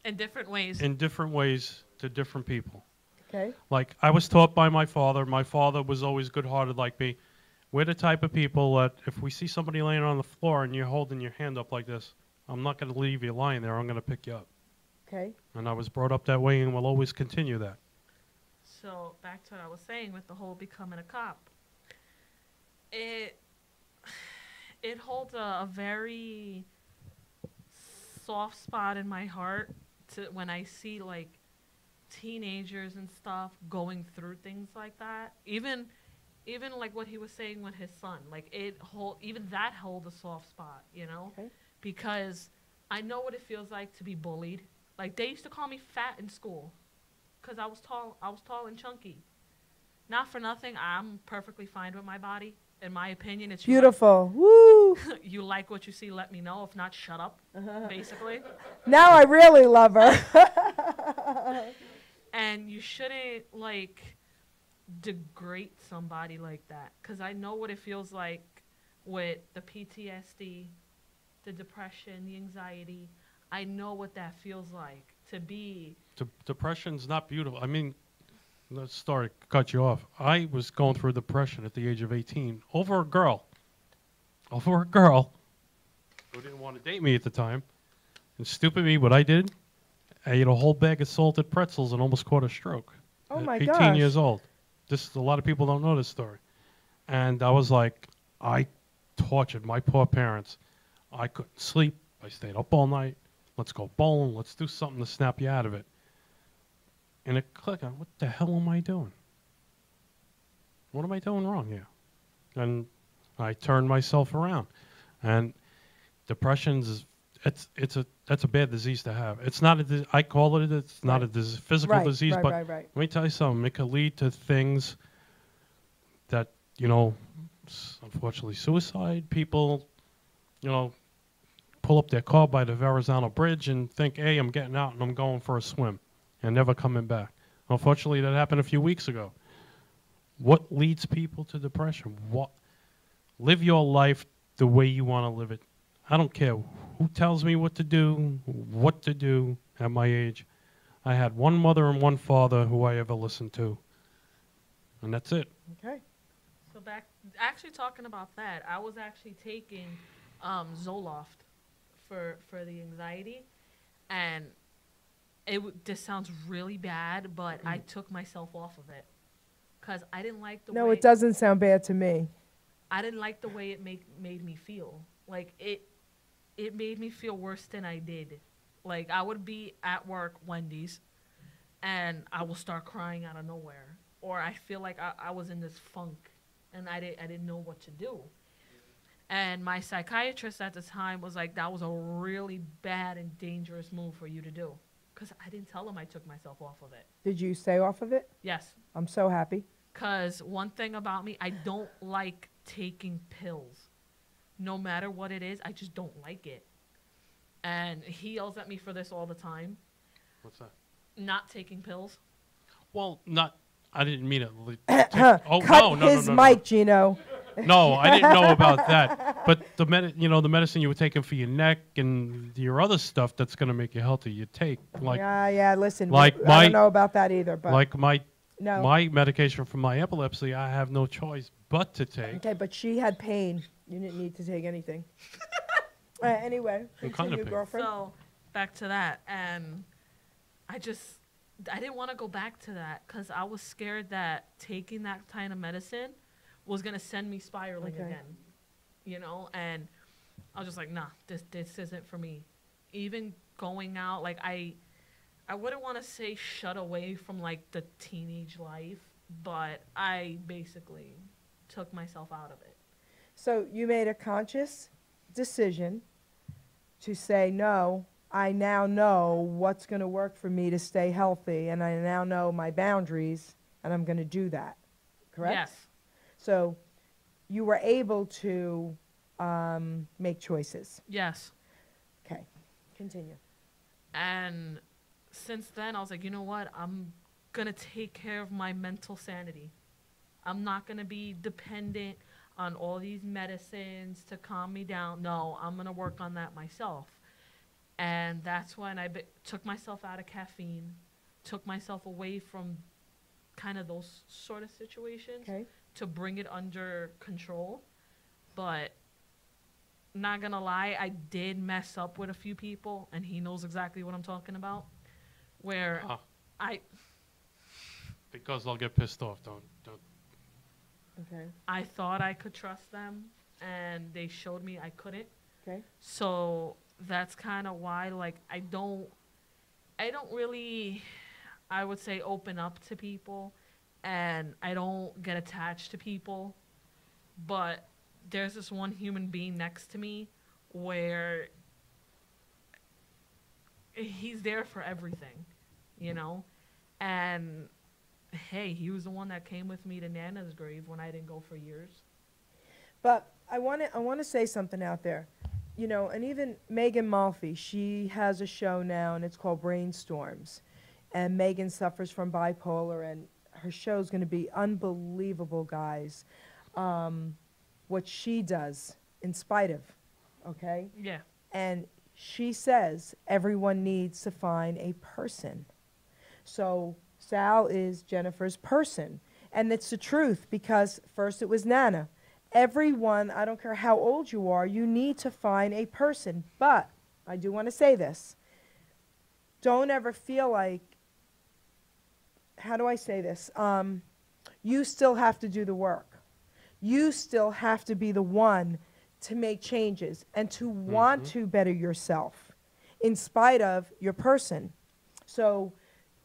Speaker 2: In different ways.
Speaker 6: in different ways to different people.
Speaker 1: Okay.
Speaker 6: Like I was taught by my father. My father was always good-hearted like me. We're the type of people that if we see somebody laying on the floor and you're holding your hand up like this, I'm not going to leave you lying there. I'm going to pick you up.
Speaker 1: Okay.
Speaker 6: And I was brought up that way and will always continue that.
Speaker 2: So back to what I was saying with the whole becoming a cop. It holds a very soft spot in my heart to when I see like teenagers and stuff going through things like that. Even like what he was saying with his son, like even that hold a soft spot, you know?
Speaker 1: Okay.
Speaker 2: Because I know what it feels like to be bullied. Like they used to call me fat in school because I was tall and chunky. Not for nothing, I'm perfectly fine with my body. In my opinion, it's
Speaker 1: beautiful. Woo!
Speaker 2: You like what you see, let me know. If not, shut up, basically.
Speaker 1: Now I really love her.
Speaker 2: And you shouldn't, like, degrade somebody like that. Because I know what it feels like with the PTSD, the depression, the anxiety. I know what that feels like to be.
Speaker 6: Depression's not beautiful. I mean, let's cut you off. I was going through depression at the age of 18 over a girl who didn't want to date me at the time. And stupid me, what I did, I ate a whole bag of salted pretzels and almost caught a stroke.
Speaker 1: Oh
Speaker 6: at
Speaker 1: my
Speaker 6: 18
Speaker 1: gosh.
Speaker 6: years old. A lot of people don't know this story. And I was like, I tortured my poor parents. I couldn't sleep. I stayed up all night. Let's go bowling. Let's do something to snap you out of it. And it clicked on, what the hell am I doing? What am I doing wrong here? And I turned myself around. And depression's that's a bad disease to have. It's not I call it it's not a physical disease, but let me tell you something. It could lead to things that, unfortunately, suicide. People, pull up their car by the Verrazano Bridge and think, hey, I'm getting out and I'm going for a swim and never coming back. Unfortunately, that happened a few weeks ago. What leads people to depression? What Live your life the way you want to live it. I don't care who tells me what to do at my age. I had one mother and one father who I ever listened to. And that's it.
Speaker 1: Okay.
Speaker 2: So actually talking about that, I was actually taking Zoloft for the anxiety, and this sounds really bad, but I took myself off of it because I didn't like the way.
Speaker 1: No, it doesn't sound bad to me.
Speaker 2: I didn't like the way it made me feel. Like it made me feel worse than I did. Like I would be at work, Wendy's, and I will start crying out of nowhere, or I feel like I was in this funk, and I didn't know what to do. And my psychiatrist at the time was like, that was a really bad and dangerous move for you to do. Because I didn't tell him I took myself off of it.
Speaker 1: Did you stay off of it?
Speaker 2: Yes.
Speaker 1: I'm so happy.
Speaker 2: Because one thing about me, I don't like taking pills. No matter what it is, I just don't like it. And he yells at me for this all the time.
Speaker 6: What's that?
Speaker 2: Not taking pills.
Speaker 6: Well, I didn't mean it.
Speaker 1: Cut his mic, Gino.
Speaker 6: No, I didn't know about that. But the medicine you were taking for your neck and your other stuff that's going to make you healthy, you take
Speaker 1: yeah. Listen,
Speaker 6: like
Speaker 1: I don't know about that either. But
Speaker 6: like my
Speaker 1: no.
Speaker 6: medication for my epilepsy, I have no choice but to take.
Speaker 1: Okay, but she had pain. You didn't need to take anything. Anyway,
Speaker 6: What kind of
Speaker 1: continue,
Speaker 6: pain?
Speaker 1: girlfriend.
Speaker 2: So back to that, and I didn't want to go back to that because I was scared that taking that kind of medicine was going to send me spiraling again, and I was just like, nah, this isn't for me. Even going out, like I wouldn't want to say shut away from like the teenage life, but I basically took myself out of it.
Speaker 1: So you made a conscious decision to say, no, I now know what's going to work for me to stay healthy, and I now know my boundaries, and I'm going to do that, correct?
Speaker 2: Yes.
Speaker 1: So you were able to make choices.
Speaker 2: Yes.
Speaker 1: Okay, continue.
Speaker 2: And since then, I was like, you know what? I'm going to take care of my mental sanity. I'm not going to be dependent on all these medicines to calm me down. No, I'm going to work on that myself. And that's when I took myself out of caffeine, took myself away from kind of those sort of situations to bring it under control. But not going to lie, I did mess up with a few people, and he knows exactly what I'm talking about, where
Speaker 6: Because they'll get pissed off. Don't.
Speaker 1: Okay.
Speaker 2: I thought I could trust them, and they showed me I couldn't.
Speaker 1: Okay.
Speaker 2: So that's kind of why, like, I don't really, I would say, open up to people, and I don't get attached to people. But there's this one human being next to me where he's there for everything, and hey, he was the one that came with me to Nana's grave when I didn't go for years.
Speaker 1: But I want to say something out there. And even Megan Malfi, she has a show now, and it's called Brainstorms. And Megan suffers from bipolar, and her show's going to be unbelievable, guys. What she does, in spite of, okay?
Speaker 2: Yeah.
Speaker 1: And she says everyone needs to find a person. So Sal is Jennifer's person. And it's the truth, because first it was Nana. Everyone, I don't care how old you are, you need to find a person. But I do want to say this. Don't ever feel like, how do I say this? You still have to do the work. You still have to be the one to make changes and to want to better yourself in spite of your person. So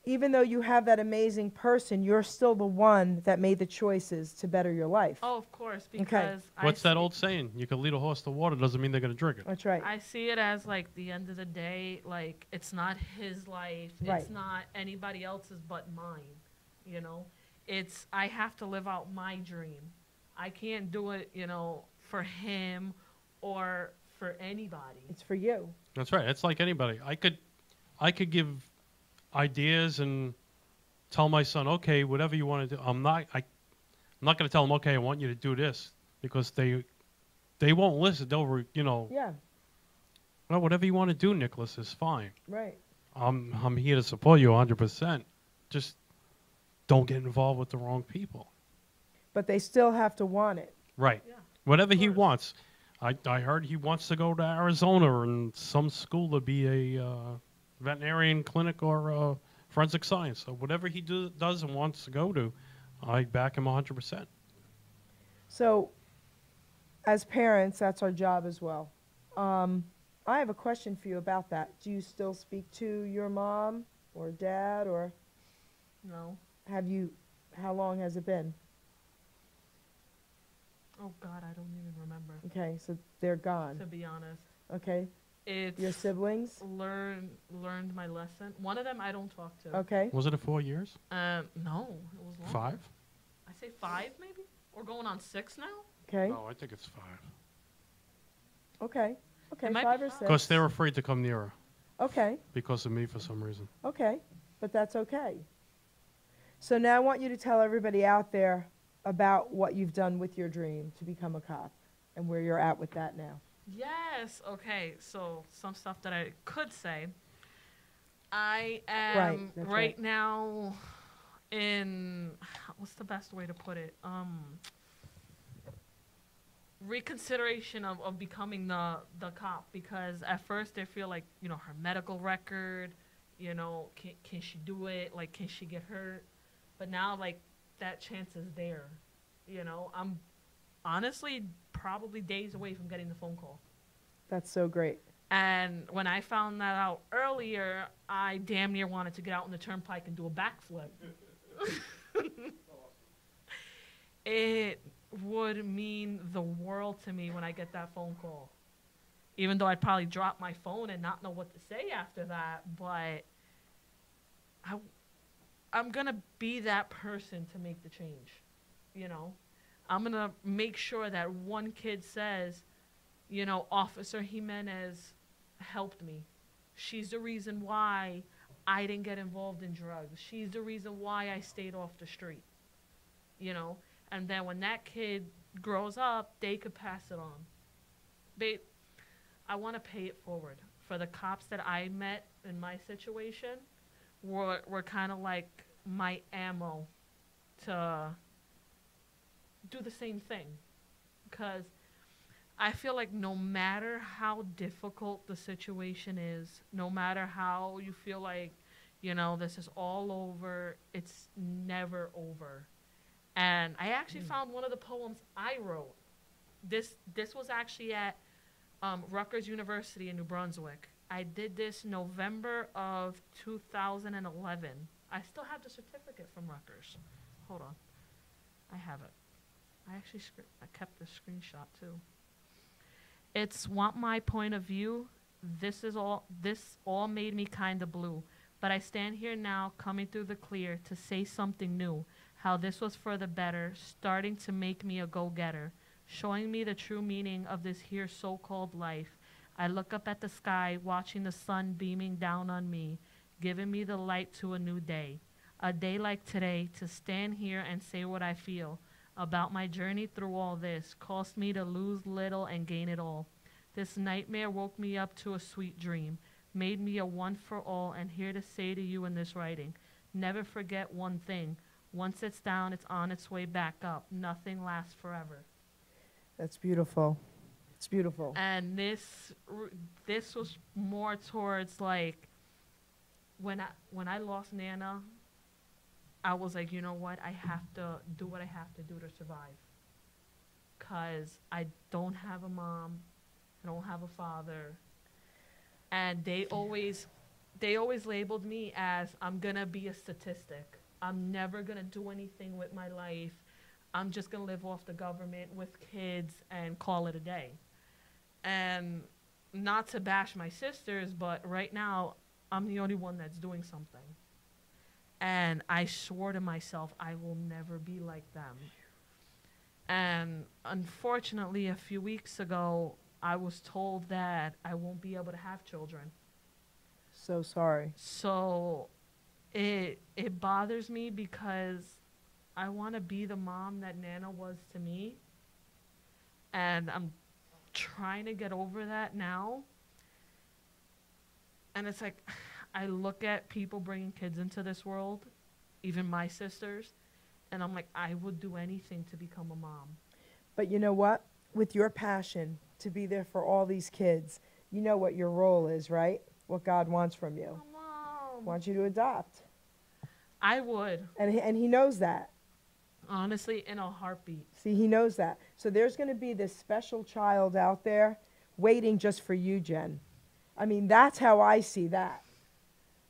Speaker 1: even though you have that amazing person, you're still the one that made the choices to better your life.
Speaker 2: Oh, of course, because
Speaker 6: What's that old saying? You can lead a horse to water, doesn't mean they're going to drink it.
Speaker 1: That's right.
Speaker 2: I see it as, like, the end of the day, like, it's not his life.
Speaker 1: Right.
Speaker 2: It's not anybody else's but mine, It's, I have to live out my dream. I can't do it, for him or for anybody.
Speaker 1: It's for you.
Speaker 6: That's right. It's like anybody. I could give ideas and tell my son, okay, whatever you want to do. I'm not going to tell him, okay, I want you to do this, because they they won't listen.
Speaker 1: Yeah,
Speaker 6: Well, whatever you want to do, Nicholas, is fine.
Speaker 1: right.
Speaker 6: I'm here to support you 100%. Just don't get involved with the wrong people.
Speaker 1: But they still have to want it.
Speaker 6: Right.
Speaker 2: Yeah.
Speaker 6: Whatever he
Speaker 2: course.
Speaker 6: wants. I heard he wants to go to Arizona and some school to be a veterinarian clinic or forensic science. So whatever he does and wants to go to, I back him 100%.
Speaker 1: So, as parents, that's our job as well. I have a question for you about that. Do you still speak to your mom or dad, or
Speaker 2: No.
Speaker 1: have you? How long has it been?
Speaker 2: Oh God, I don't even remember.
Speaker 1: Okay, so they're gone.
Speaker 2: To be honest,
Speaker 1: Okay,
Speaker 2: it's
Speaker 1: your siblings.
Speaker 2: learned my lesson. One of them I don't talk to.
Speaker 1: Okay,
Speaker 6: Was it 4 years?
Speaker 2: No, it was long.
Speaker 6: 5?
Speaker 2: I say 5 maybe. We're going on 6 now.
Speaker 1: okay,
Speaker 6: No, I think it's 5.
Speaker 1: okay, okay.
Speaker 2: It might be
Speaker 1: 5 or
Speaker 2: five.
Speaker 1: 6.
Speaker 6: Because they're afraid to come near her
Speaker 1: Okay,
Speaker 6: because of me for some reason.
Speaker 1: okay, but that's okay. So now I want you to tell everybody out there about what you've done with your dream to become a cop and where you're at with that now.
Speaker 2: Yes. Okay. So some stuff that I could say. I am
Speaker 1: that's
Speaker 2: right
Speaker 1: right.
Speaker 2: now in what's the best way to put it? Reconsideration of becoming the cop, because at first they feel like, her medical record, can she do it? Like, can she get hurt? But now, like, that chance is there. I'm honestly probably days away from getting the phone call.
Speaker 1: That's so great.
Speaker 2: And when I found that out earlier, I damn near wanted to get out on the turnpike and do a backflip. It would mean the world to me when I get that phone call. Even though I'd probably drop my phone and not know what to say after that, but I'm going to be that person to make the change. I'm going to make sure that one kid says, Officer Jimenez helped me. She's the reason why I didn't get involved in drugs. She's the reason why I stayed off the street. And then when that kid grows up, they could pass it on. I want to pay it forward. For the cops that I met in my situation, were kind of like my ammo to do the same thing. Because I feel like no matter how difficult the situation is, no matter how you feel like, this is all over, it's never over. And I actually found one of the poems I wrote. This was actually at Rutgers University in New Brunswick. I did this November of 2011. I still have the certificate from Rutgers. Hold on. I have it. I kept the screenshot too. It's want my point of view. This all made me kind of blue. But I stand here now, coming through the clear, to say something new. How this was for the better, starting to make me a go-getter, showing me the true meaning of this here so-called life. I look up at the sky, watching the sun beaming down on me, giving me the light to a new day. A day like today, to stand here and say what I feel about my journey through all this, cost me to lose little and gain it all. This nightmare woke me up to a sweet dream, made me a one for all, and here to say to you in this writing, never forget one thing. Once it's down, it's on its way back up. Nothing lasts forever.
Speaker 1: That's beautiful. It's beautiful.
Speaker 2: And this was more towards like when I lost Nana, I was like, you know what? I have to do what I have to do to survive. 'Cause I don't have a mom, I don't have a father, and they always labeled me as I'm gonna be a statistic. I'm never gonna do anything with my life. I'm just gonna live off the government with kids and call it a day. And not to bash my sisters, but right now I'm the only one that's doing something. And I swore to myself I will never be like them. And unfortunately, a few weeks ago, I was told that I won't be able to have children.
Speaker 1: So sorry.
Speaker 2: So it bothers me because I want to be the mom that Nana was to me. And trying to get over that now. And it's like, I look at people bringing kids into this world, even my sisters, and I'm like, I would do anything to become a mom.
Speaker 1: But you know what? With your passion to be there for all these kids, you know what your role is, right? What God wants from you.
Speaker 2: Mom.
Speaker 1: Wants you to adopt.
Speaker 2: I would.
Speaker 1: And he knows that.
Speaker 2: Honestly, in a heartbeat.
Speaker 1: See, he knows that. So there's going to be this special child out there waiting just for you, Jen. I mean, that's how I see that.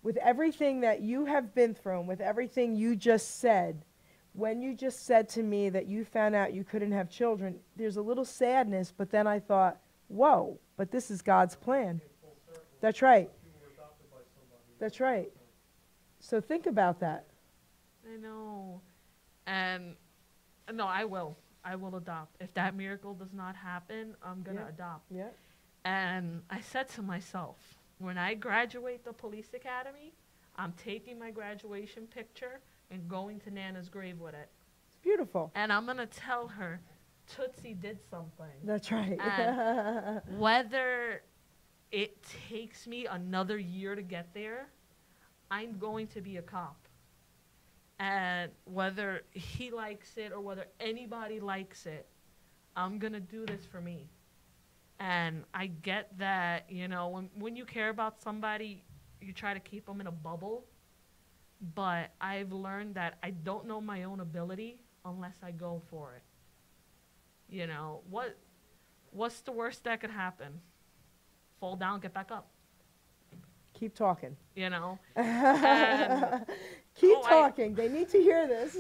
Speaker 1: With everything that you have been through, and with everything you just said, when you just said to me that you found out you couldn't have children, there's a little sadness, but then I thought, whoa, but this is God's plan. That's right. That's right. So think about that.
Speaker 2: I know. And no, I will. I will adopt. If that miracle does not happen, I'm going to adopt.
Speaker 1: Yeah.
Speaker 2: And I said to myself, when I graduate the police academy, I'm taking my graduation picture and going to Nana's grave with it.
Speaker 1: It's beautiful.
Speaker 2: And I'm going to tell her, Tootsie did something.
Speaker 1: That's right.
Speaker 2: And whether it takes me another year to get there, I'm going to be a cop. And whether he likes it or whether anybody likes it, I'm going to do this for me. And I get that, you know, when you care about somebody, you try to keep them in a bubble. But I've learned that I don't know my own ability unless I go for it. You know, what's the worst that could happen? Fall down, get back up.
Speaker 1: Keep talking.
Speaker 2: You know?
Speaker 1: Keep talking. They need to hear this.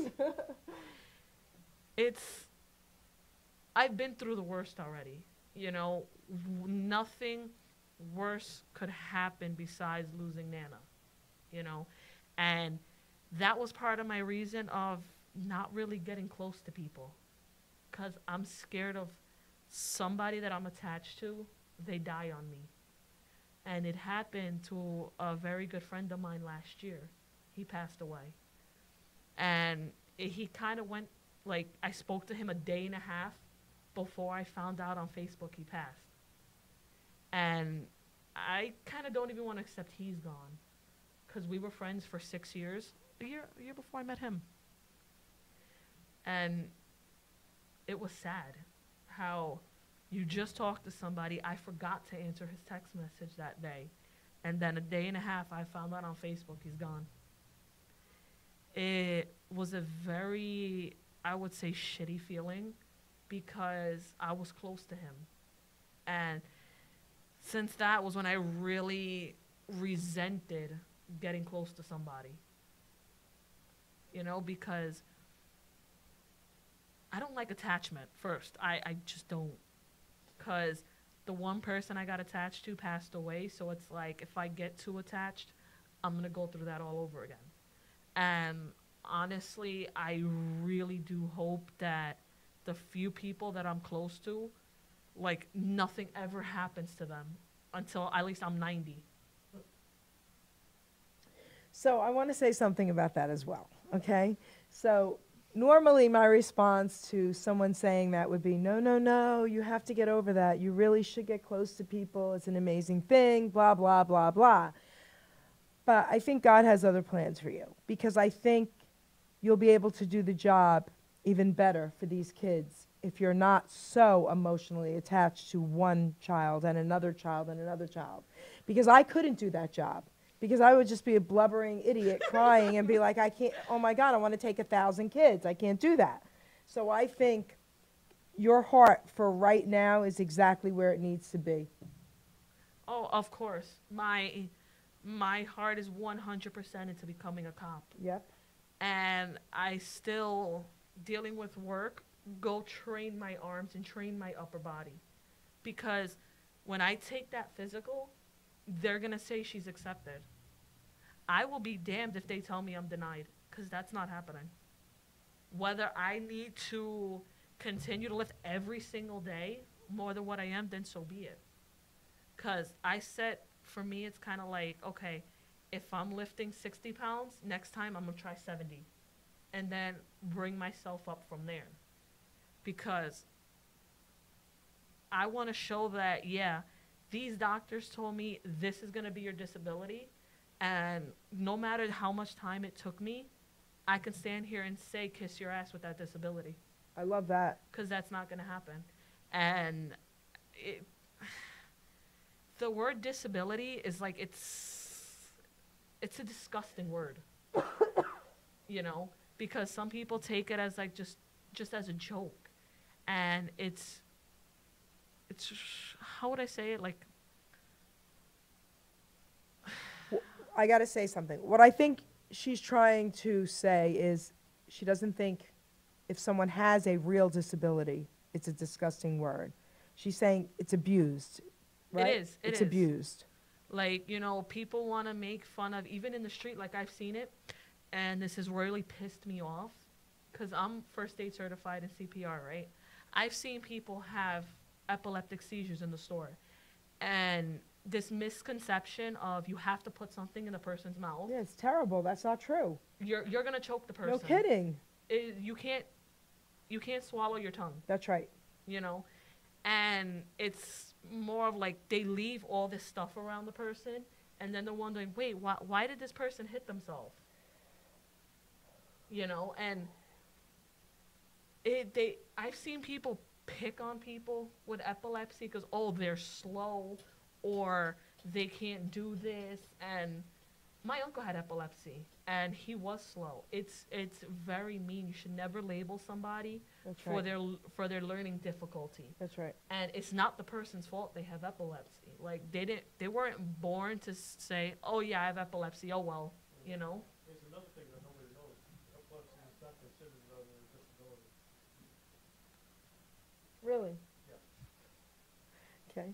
Speaker 2: I've been through the worst already. You know, nothing worse could happen besides losing Nana. You know? And that was part of my reason of not really getting close to people. Because I'm scared of somebody that I'm attached to, they die on me. And it happened to a very good friend of mine last year. He passed away. And he kind of went, like, I spoke to him a day and a half before I found out on Facebook he passed. And I kind of don't even want to accept he's gone. Because we were friends for 6 years, a year before I met him. And it was sad how you just talked to somebody. I forgot to answer his text message that day. And then a day and a half, I found out on Facebook he's gone. It was a very, I would say, shitty feeling because I was close to him. And since that was when I really resented getting close to somebody. You know, because I don't like attachment first. I just don't. Because the one person I got attached to passed away, so it's like if I get too attached, I'm going to go through that all over again. And honestly, I really do hope that the few people that I'm close to, like, nothing ever happens to them until at least I'm 90.
Speaker 1: So I want to say something about that as well, okay? So normally my response to someone saying that would be, no, no, no, you have to get over that. You really should get close to people. It's an amazing thing, blah, blah, blah, blah. But I think God has other plans for you because I think you'll be able to do the job even better for these kids if you're not so emotionally attached to one child and another child and another child. Because I couldn't do that job. Because I would just be a blubbering idiot crying and be like, I can't, oh my God, I want to take 1,000 kids. I can't do that. So I think your heart for right now is exactly where it needs to be.
Speaker 2: Oh, of course. My heart is 100% into becoming a cop.
Speaker 1: Yep.
Speaker 2: And I still, dealing with work, go train my arms and train my upper body. Because when I take that physical, they're going to say she's accepted. I will be damned if they tell me I'm denied, because that's not happening. Whether I need to continue to lift every single day more than what I am, then so be it. Because for me, it's kind of like, okay, if I'm lifting 60 pounds, next time I'm going to try 70. And then bring myself up from there. Because I want to show that, yeah, these doctors told me this is going to be your disability. And no matter how much time it took me, I can stand here and say, kiss your ass with that disability.
Speaker 1: I love that.
Speaker 2: Because that's not going to happen. And it, the word disability is like, it's a disgusting word. You know, because some people take it as like just as a joke. And it's how would I say it? Like,
Speaker 1: I got to say something. What I think she's trying to say is she doesn't think if someone has a real disability, it's a disgusting word. She's saying it's abused, right?
Speaker 2: It is.
Speaker 1: It's abused.
Speaker 2: Like, you know, people want to make fun of, even in the street, like I've seen it, and this has really pissed me off, because I'm first aid certified in CPR, right? I've seen people have epileptic seizures in the store, and this misconception of you have to put something in the person's mouth.
Speaker 1: Yeah, it's terrible. That's not true.
Speaker 2: You're gonna choke the person.
Speaker 1: No kidding.
Speaker 2: You can't swallow your tongue.
Speaker 1: That's right.
Speaker 2: You know, and it's more of like they leave all this stuff around the person, and then they're wondering, wait, why did this person hit themselves? You know, and I've seen people pick on people with epilepsy because, oh, they're slow or they can't do this. And my uncle had epilepsy and he was slow. It's very mean. You should never label somebody for their learning difficulty.
Speaker 1: That's right.
Speaker 2: And it's not the person's fault they have epilepsy. Like they weren't born to say, oh yeah, I have epilepsy. Oh well, you know.
Speaker 6: There's another thing that nobody knows. Epilepsy is not considered a disability.
Speaker 1: Really?
Speaker 6: Yeah.
Speaker 1: Okay.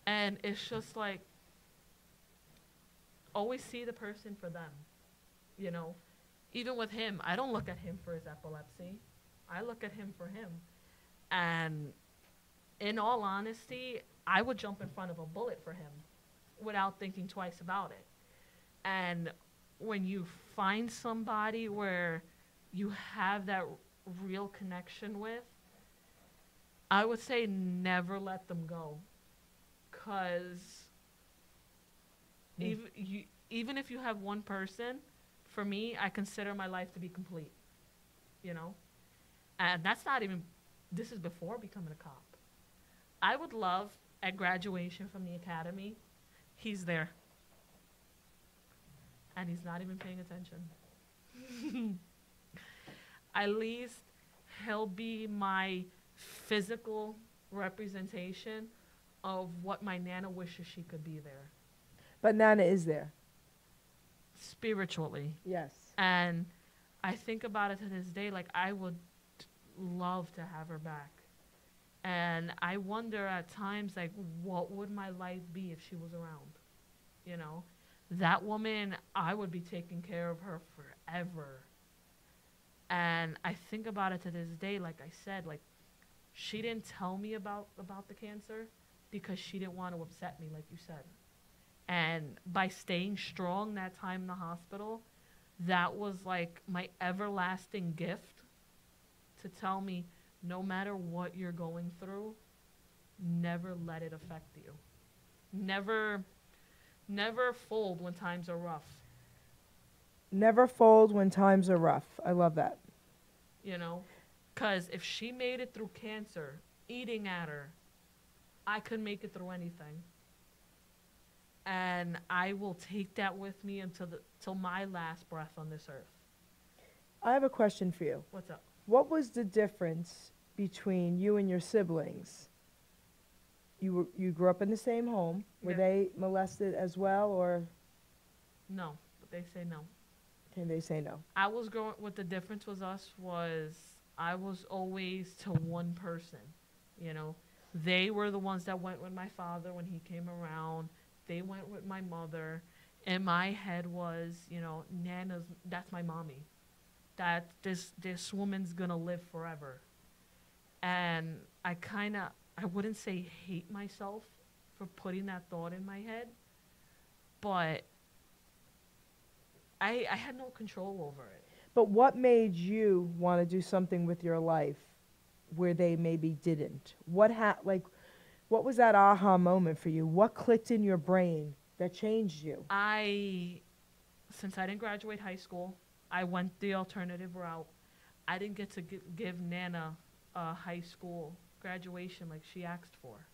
Speaker 2: And it's just like, always see the person for them, you know. Even with him, I don't look at him for his epilepsy. I look at him for him. And in all honesty, I would jump in front of a bullet for him without thinking twice about it. And when you find somebody where you have that real connection with, I would say never let them go. Because even if you have one person, for me, I consider my life to be complete, you know? And that's not even, this is before becoming a cop. I would love, at graduation from the academy, he's there. And he's not even paying attention. At least he'll be my physical representation of what my Nana wishes she could be there.
Speaker 1: But Nana is there.
Speaker 2: Spiritually.
Speaker 1: Yes.
Speaker 2: And I think about it to this day, like I would love to have her back. And I wonder at times, like, what would my life be if she was around? You know? That woman, I would be taking care of her forever. And I think about it to this day, like I said, like, she didn't tell me about the cancer because she didn't want to upset me, like you said. And by staying strong that time in the hospital, that was like my everlasting gift to tell me, no matter what you're going through, never let it affect you. Never fold when times are rough.
Speaker 1: Never fold when times are rough. I love that.
Speaker 2: You know? Because if she made it through cancer, eating at her, I could make it through anything. And I will take that with me till my last breath on this earth.
Speaker 1: I have a question for you.
Speaker 2: What's up?
Speaker 1: What was the difference between you and your siblings? You grew up in the same home. Were
Speaker 2: Yeah.
Speaker 1: they molested as well, or
Speaker 2: No, but they say no.
Speaker 1: can they say no?
Speaker 2: I was growing, what the difference was I was always to one person, you know. They were the ones that went with my father when he came around. They went with my mother. And my head was, you know, that's my mommy. That this woman's gonna live forever. And I wouldn't say hate myself for putting that thought in my head, but I had no control over it.
Speaker 1: But what made you want to do something with your life where they maybe didn't? What was that aha moment for you? What clicked in your brain that changed you?
Speaker 2: Since I didn't graduate high school, I went the alternative route. I didn't get to give Nana a high school graduation like she asked for.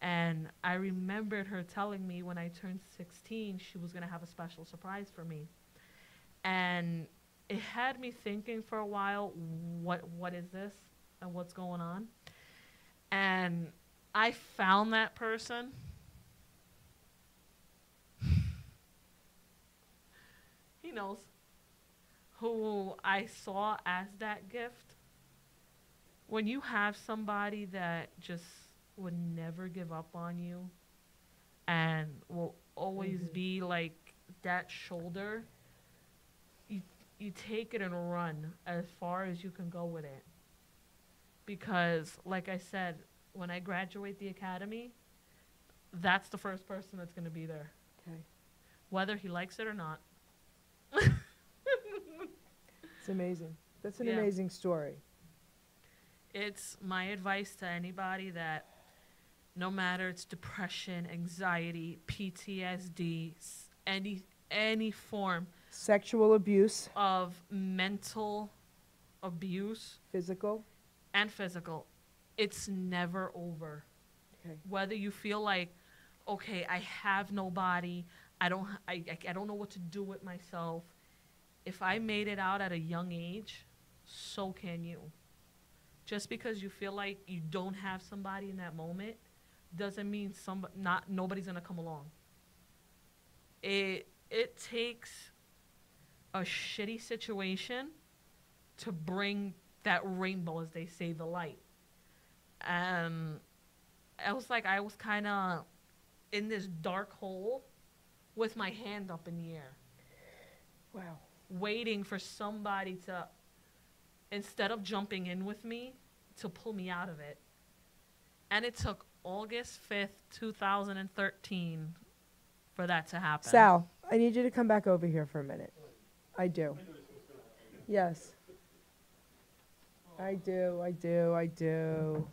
Speaker 2: And I remembered her telling me when I turned 16, she was going to have a special surprise for me. And it had me thinking for a while, what is this and what's going on? And I found that person. He knows who I saw as that gift. When you have somebody that just would never give up on you and will always be like that shoulder, you take it and run as far as you can go with it. Because, like I said, when I graduate the academy, that's the first person that's going to be there.
Speaker 1: Okay.
Speaker 2: Whether he likes it or not.
Speaker 1: It's amazing. That's an
Speaker 2: Yeah.
Speaker 1: amazing story.
Speaker 2: It's my advice to anybody that no matter it's depression, anxiety, PTSD, any form
Speaker 1: Sexual abuse,
Speaker 2: of mental abuse
Speaker 1: physical.
Speaker 2: and physical, it's never over.
Speaker 1: Okay.
Speaker 2: Whether you feel like, okay, I have nobody, I don't know what to do with myself. If I made it out at a young age, so can you. Just because you feel like you don't have somebody in that moment doesn't mean nobody's gonna come along. It takes a shitty situation to bring that rainbow, as they say, the light. And I was kind of in this dark hole with my hand up in the air.
Speaker 1: Wow.
Speaker 2: Waiting for somebody to, instead of jumping in with me, to pull me out of it. And it took August 5th, 2013 for that to happen.
Speaker 1: Sal, I need you to come back over here for a minute. I do. Yes. I do. I do.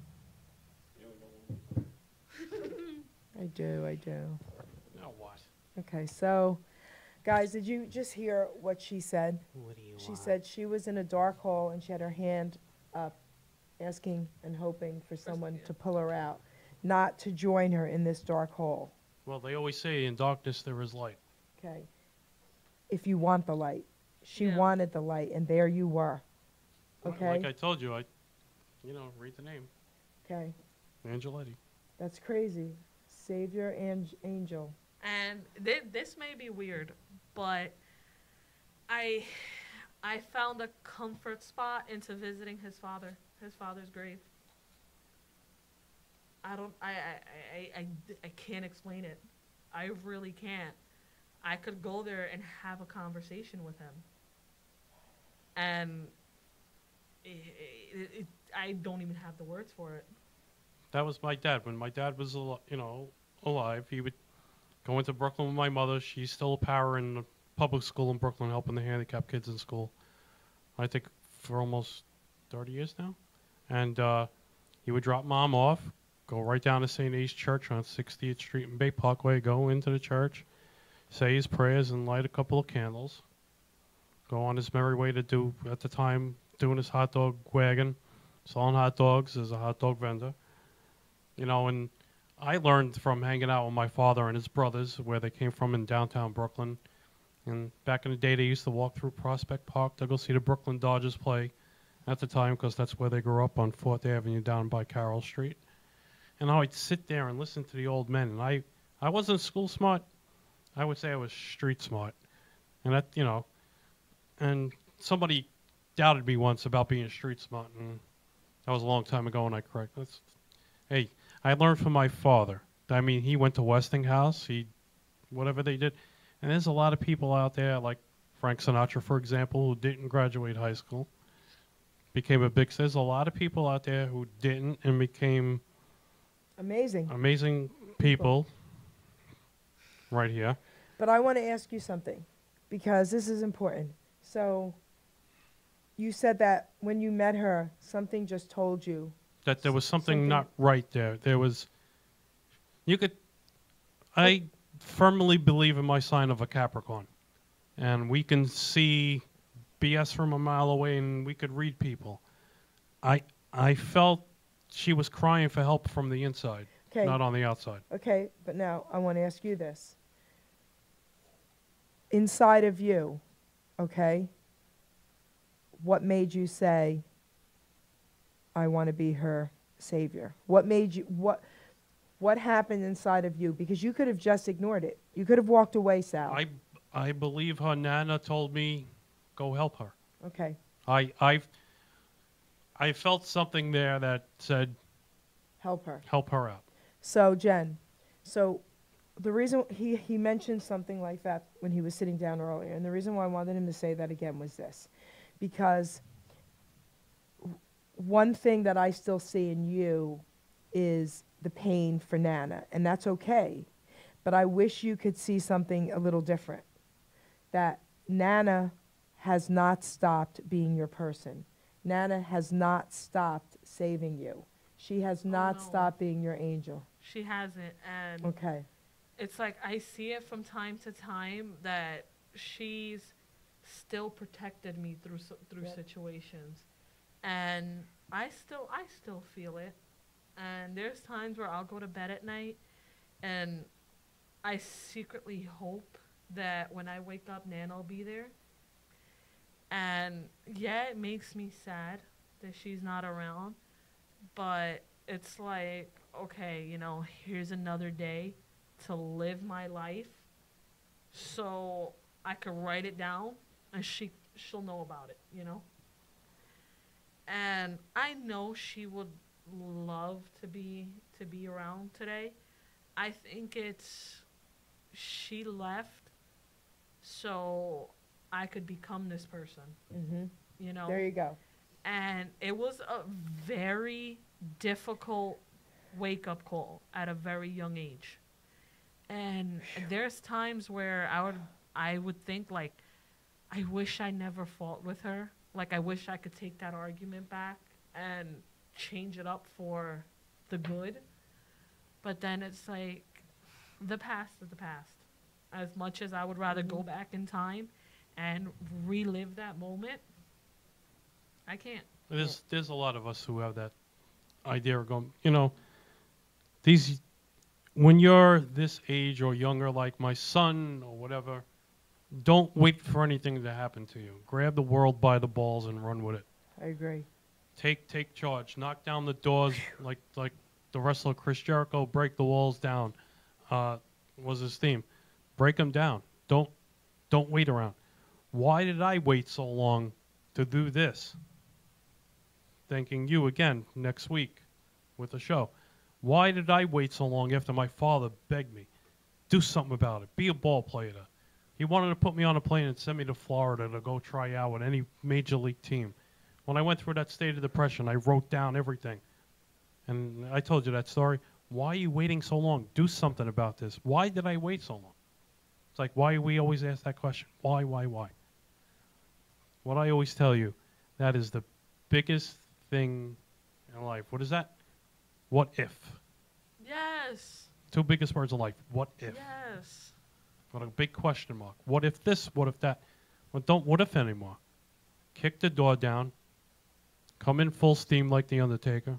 Speaker 6: Now what?
Speaker 1: Okay, so, guys, did you just hear what she said?
Speaker 3: What do you
Speaker 1: She said she was in a dark hole and she had her hand up, asking and hoping for someone to pull her out, not to join her in this dark hole.
Speaker 6: Well, they always say in darkness there is light.
Speaker 1: Okay. If you want the light. She
Speaker 2: Yeah.
Speaker 1: wanted the light, and there you were. Okay?
Speaker 6: Like I told you, read the name.
Speaker 1: Okay.
Speaker 6: Angeletti.
Speaker 1: That's crazy. Savior and angel.
Speaker 2: And this may be weird, but I found a comfort spot into visiting his father's grave. I can't explain it. I really can't. I could go there and have a conversation with him. And I don't even have the words for it.
Speaker 6: That was my dad. When my dad was, alive, he would go into Brooklyn with my mother. She's still a power in the public school in Brooklyn, helping the handicapped kids in school. I think for almost 30 years now. And he would drop Mom off, go right down to St. A's Church on 60th Street and Bay Parkway, go into the church, say his prayers, and light a couple of candles. Go on his merry way to do, at the time, doing his hot dog wagon, selling hot dogs as a hot dog vendor. And I learned from hanging out with my father and his brothers, where they came from in downtown Brooklyn. And back in the day, they used to walk through Prospect Park to go see the Brooklyn Dodgers play at the time, because that's where they grew up, on 4th Avenue down by Carroll Street. And I would sit there and listen to the old men. And I wasn't school smart. I would say I was street smart. And that, and somebody doubted me once about being street smart. And that was a long time ago, and I correct. Hey, I learned from my father. I mean, he went to Westinghouse. Whatever they did. And there's a lot of people out there, like Frank Sinatra, for example, who didn't graduate high school. Became a big... There's a lot of people out there who didn't and became... Amazing people right here.
Speaker 1: But I want to ask you something, because this is important. So you said that when you met her, something just told you.
Speaker 6: That there was something not right there. There was You could. I firmly believe in my sign of a Capricorn, and we can see BS from a mile away, and we could read people. I felt she was crying for help from the inside,
Speaker 1: Okay.
Speaker 6: not on the outside.
Speaker 1: Okay, but now I want to ask you this. Inside of you, okay, what made you say, I want to be her savior? What made you, what happened inside of you? Because you could have just ignored it. You could have walked away, Sal.
Speaker 6: I believe her Nana told me, go help her.
Speaker 1: Okay.
Speaker 6: I felt something there that said,
Speaker 1: Help her.
Speaker 6: help her out.
Speaker 1: So, Jen, so the reason he mentioned something like that when he was sitting down earlier, and the reason why I wanted him to say that again was this. Because one thing that I still see in you is the pain for Nana, and that's okay. But I wish you could see something a little different. That Nana has not stopped being your person. Nana has not stopped saving you. She has not
Speaker 2: no.
Speaker 1: stopped being your angel.
Speaker 2: She hasn't, and
Speaker 1: Okay.
Speaker 2: it's like I see it from time to time that she's still protected me through
Speaker 1: Yep.
Speaker 2: situations, and I still feel it. And there's times where I'll go to bed at night, and I secretly hope that when I wake up, Nana'll be there. And yeah, it makes me sad that she's not around, but it's like, okay, you know, here's another day to live my life, so I could write it down, and she'll know about it, you know. And I know she would love to be around today. I think it's she left so I could become this person,
Speaker 1: Mm-hmm.
Speaker 2: you know.
Speaker 1: There you go.
Speaker 2: And it was a very difficult wake-up call at a very young age. And there's times where I would think, like, I wish I never fought with her. Like, I wish I could take that argument back and change it up for the good. But then it's like, the past is the past. As much as I would rather go back in time and relive that moment, I can't.
Speaker 6: There's a lot of us who have that idea of going, you know, when you're this age or younger, like my son or whatever, don't wait for anything to happen to you. Grab the world by the balls and run with it.
Speaker 1: I agree.
Speaker 6: Take charge. Knock down the doors like the wrestler Chris Jericho. Break the walls down. Was his theme. Break them down. Don't wait around. Why did I wait so long to do this? Thanking you again next week with a show. Why did I wait so long after my father begged me? Do something about it. Be a ball player. He wanted to put me on a plane and send me to Florida to go try out with any major league team. When I went through that state of depression, I wrote down everything. And I told you that story. Why are you waiting so long? Do something about this. Why did I wait so long? It's like, why we always ask that question. Why? What I always tell you, that is the biggest thing in life. What is that? What if?
Speaker 2: Yes.
Speaker 6: Two biggest words in life. What if?
Speaker 2: Yes.
Speaker 6: What a big question mark. What if this? What if that? Well, don't what if anymore. Kick the door down. Come in full steam like The Undertaker.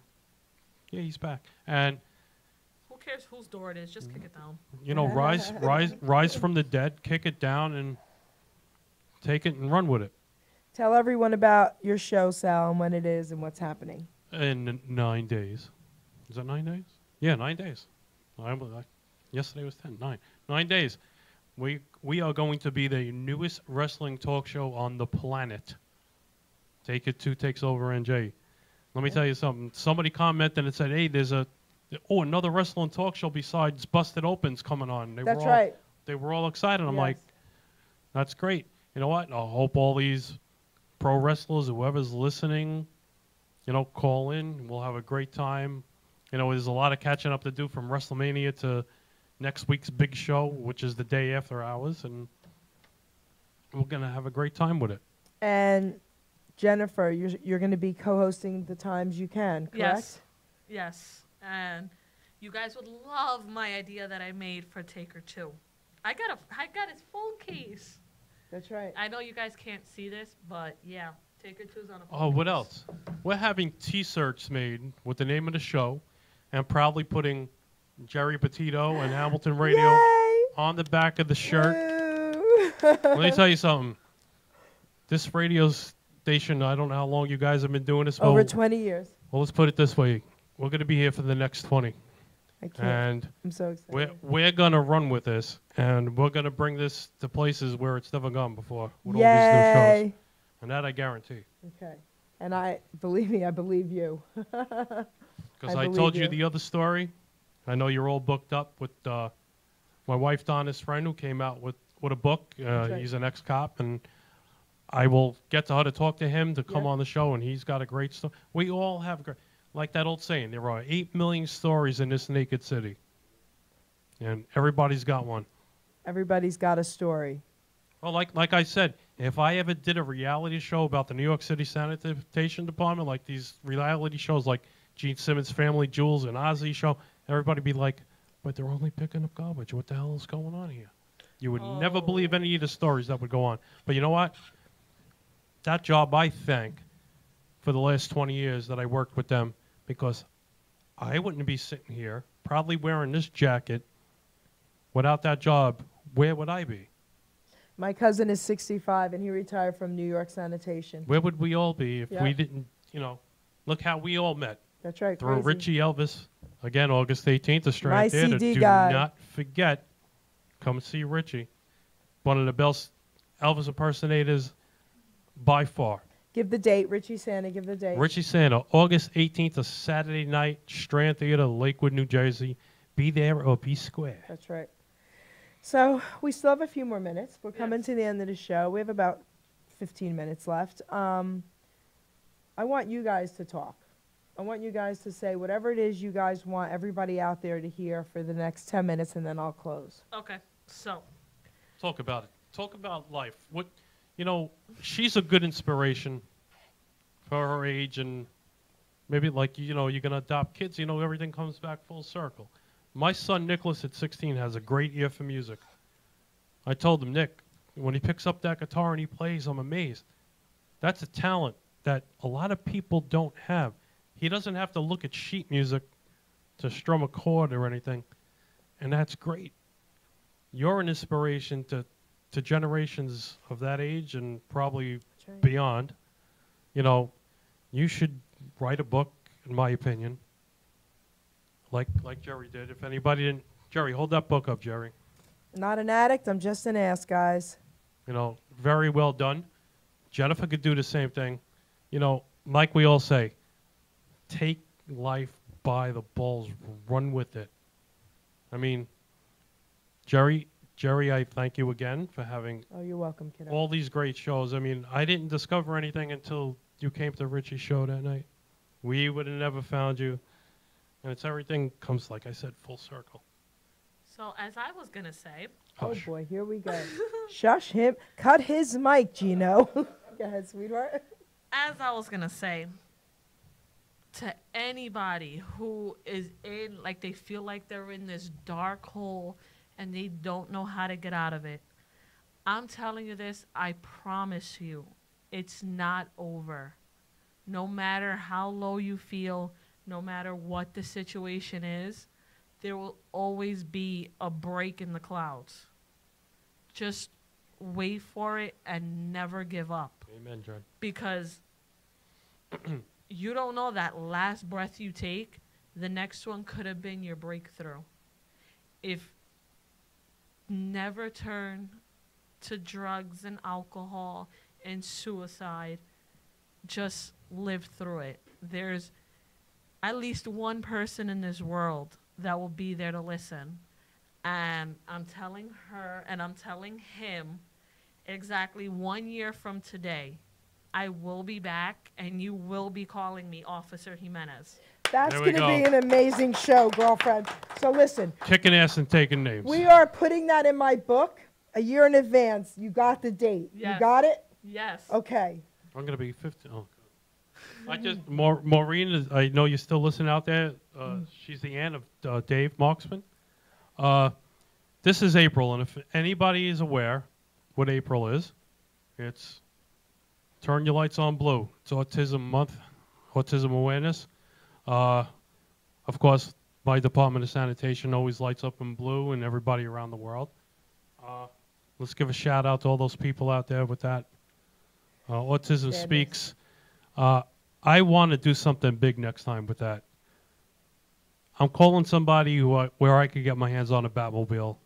Speaker 6: Yeah, he's back. And
Speaker 2: Who cares whose door it is? Just kick it down.
Speaker 6: you know, rise from the dead, kick it down, and take it and run with it.
Speaker 1: Tell everyone about your show, Sal, and when it is and what's happening.
Speaker 6: In 9 days. Is it 9 days? Yeah, 9 days. Yesterday was 10. 9. 9 days. We are going to be the newest wrestling talk show on the planet. Take It 2 takes over NJ. Let me tell you something. Somebody commented and said, hey, there's another wrestling talk show besides Busted Open's coming on.
Speaker 1: That's right.
Speaker 6: They were all excited. I'm
Speaker 1: Yes.
Speaker 6: like, that's great. You know what? I hope all these pro wrestlers, whoever's listening, you know, call in. We'll have a great time. You know, there's a lot of catching up to do from WrestleMania to next week's big show, which is the day after ours, and we're going to have a great time with it.
Speaker 1: And Jennifer, you're going to be co-hosting the times you can, correct?
Speaker 2: Yes. And You guys would love my idea that I made for Taker 2. I got its full case.
Speaker 1: That's right.
Speaker 2: I know you guys can't see this, but yeah, Taker 2's on a full
Speaker 6: Oh, what
Speaker 2: case.
Speaker 6: else? We're having T-shirts made with the name of the show, and probably putting Jerry Petito and Hamilton Radio
Speaker 1: Yay!
Speaker 6: on the back of the shirt.
Speaker 1: Woo!
Speaker 6: Let me tell you something. This radio station, I don't know how long you guys have been doing this.
Speaker 1: Over
Speaker 6: well,
Speaker 1: 20 years.
Speaker 6: well, let's put it this way. We're going to be here for the next 20.
Speaker 1: I can't.
Speaker 6: And
Speaker 1: I'm so excited.
Speaker 6: we're going to run with this, and we're going to bring this to places where it's never gone before with all these new shows.
Speaker 1: Yay!
Speaker 6: And that I guarantee.
Speaker 1: Okay. And I believe you.
Speaker 6: Because
Speaker 1: I
Speaker 6: I
Speaker 1: believe
Speaker 6: told you
Speaker 1: you.
Speaker 6: the other story. I know you're all booked up with my wife Donna's friend who came out with a book.
Speaker 1: right.
Speaker 6: He's an ex-cop, and I will get to her to talk to him to come
Speaker 1: Yeah.
Speaker 6: on the show, and he's got a great story. We all have great, like that old saying, there are 8 million stories in this naked city, and everybody's got one.
Speaker 1: Everybody's got a story.
Speaker 6: Well, like I said, if I ever did a reality show about the New York City Sanitation Department, like these reality shows like Gene Simmons' Family Jewels and Ozzy show, everybody be like, but they're only picking up garbage. What the hell is going on here? You would never believe any of the stories that would go on. But you know what? That job I thank for the last 20 years that I worked with them, because I wouldn't be sitting here probably wearing this jacket without that job. Where would I be?
Speaker 1: My cousin is 65, and he retired from New York Sanitation.
Speaker 6: Where would we all be if
Speaker 1: Yeah.
Speaker 6: we didn't, look how we all met.
Speaker 1: That's right.
Speaker 6: Through
Speaker 1: crazy.
Speaker 6: Richie Elvis. Again, August 18th, the
Speaker 1: My
Speaker 6: Strand Theater.
Speaker 1: CD
Speaker 6: Do
Speaker 1: guy.
Speaker 6: not forget, come see Richie. One of the best Elvis impersonators by far.
Speaker 1: Give the date, Richie Santa. Give the date.
Speaker 6: Richie Santa, August 18th, a Saturday night, Strand Theater, Lakewood, New Jersey. Be there or be square.
Speaker 1: That's right. So we still have a few more minutes. We're coming to the end of the show. We have about 15 minutes left. I want you guys to talk. I want you guys to say whatever it is you guys want everybody out there to hear for the next 10 minutes, and then I'll close.
Speaker 2: Okay, so
Speaker 6: Talk about it. Talk about life. She's a good inspiration for her age, and maybe you're going to adopt kids. Everything comes back full circle. My son Nicholas at 16 has a great ear for music. I told him, Nick, when he picks up that guitar and he plays, I'm amazed. That's a talent that a lot of people don't have. He doesn't have to look at sheet music to strum a chord or anything, and that's great. You're an inspiration to generations of that age and probably
Speaker 1: That's right.
Speaker 6: beyond. You should write a book, in my opinion, like Jerry did. If anybody didn't, Jerry, hold that book up, Jerry.
Speaker 1: Not an addict. I'm just an ass, guys.
Speaker 6: Very well done. Jennifer could do the same thing. Like we all say, take life by the balls, run with it. I mean, Jerry, I thank you again for having
Speaker 1: Oh, you're welcome, kiddo.
Speaker 6: all these great shows. I mean, I didn't discover anything until you came to Richie's show that night. We would have never found you. And everything comes, like I said, full circle.
Speaker 2: so as I was gonna say,
Speaker 1: Oh,
Speaker 6: Hush.
Speaker 1: boy. Here we go. Shush him. Cut his mic, Gino. Go ahead, sweetheart.
Speaker 2: as I was gonna say, to anybody who is in, they feel like they're in this dark hole and they don't know how to get out of it, I'm telling you this, I promise you, it's not over. No matter how low you feel, no matter what the situation is, there will always be a break in the clouds. Just wait for it and never give up.
Speaker 6: Amen, John.
Speaker 2: Because you don't know that last breath you take, the next one could have been your breakthrough. If never turn to drugs and alcohol and suicide, just live through it. There's at least one person in this world that will be there to listen. And I'm telling her and I'm telling him exactly 1 year from today, I will be back and you will be calling me Officer Jimenez.
Speaker 1: That's
Speaker 6: There we
Speaker 1: going to
Speaker 6: go.
Speaker 1: be an amazing show, girlfriend. So listen,
Speaker 6: Kicking ass and taking names.
Speaker 1: we are putting that in my book a year in advance. You got the date. You
Speaker 2: Yes.
Speaker 1: got it?
Speaker 2: Yes.
Speaker 1: Okay.
Speaker 6: I'm going to be 50. Oh, Maureen is. I know you're still listening out there. She's the aunt of Dave Marksman. This is April, and if anybody is aware what April is, it's Turn Your Lights on Blue. It's Autism Month, Autism Awareness. Of course, my Department of Sanitation always lights up in blue, and everybody around the world. Let's give a shout out to all those people out there with that. Autism Speaks. I want to do something big next time with that. I'm calling somebody where I could get my hands on a Batmobile.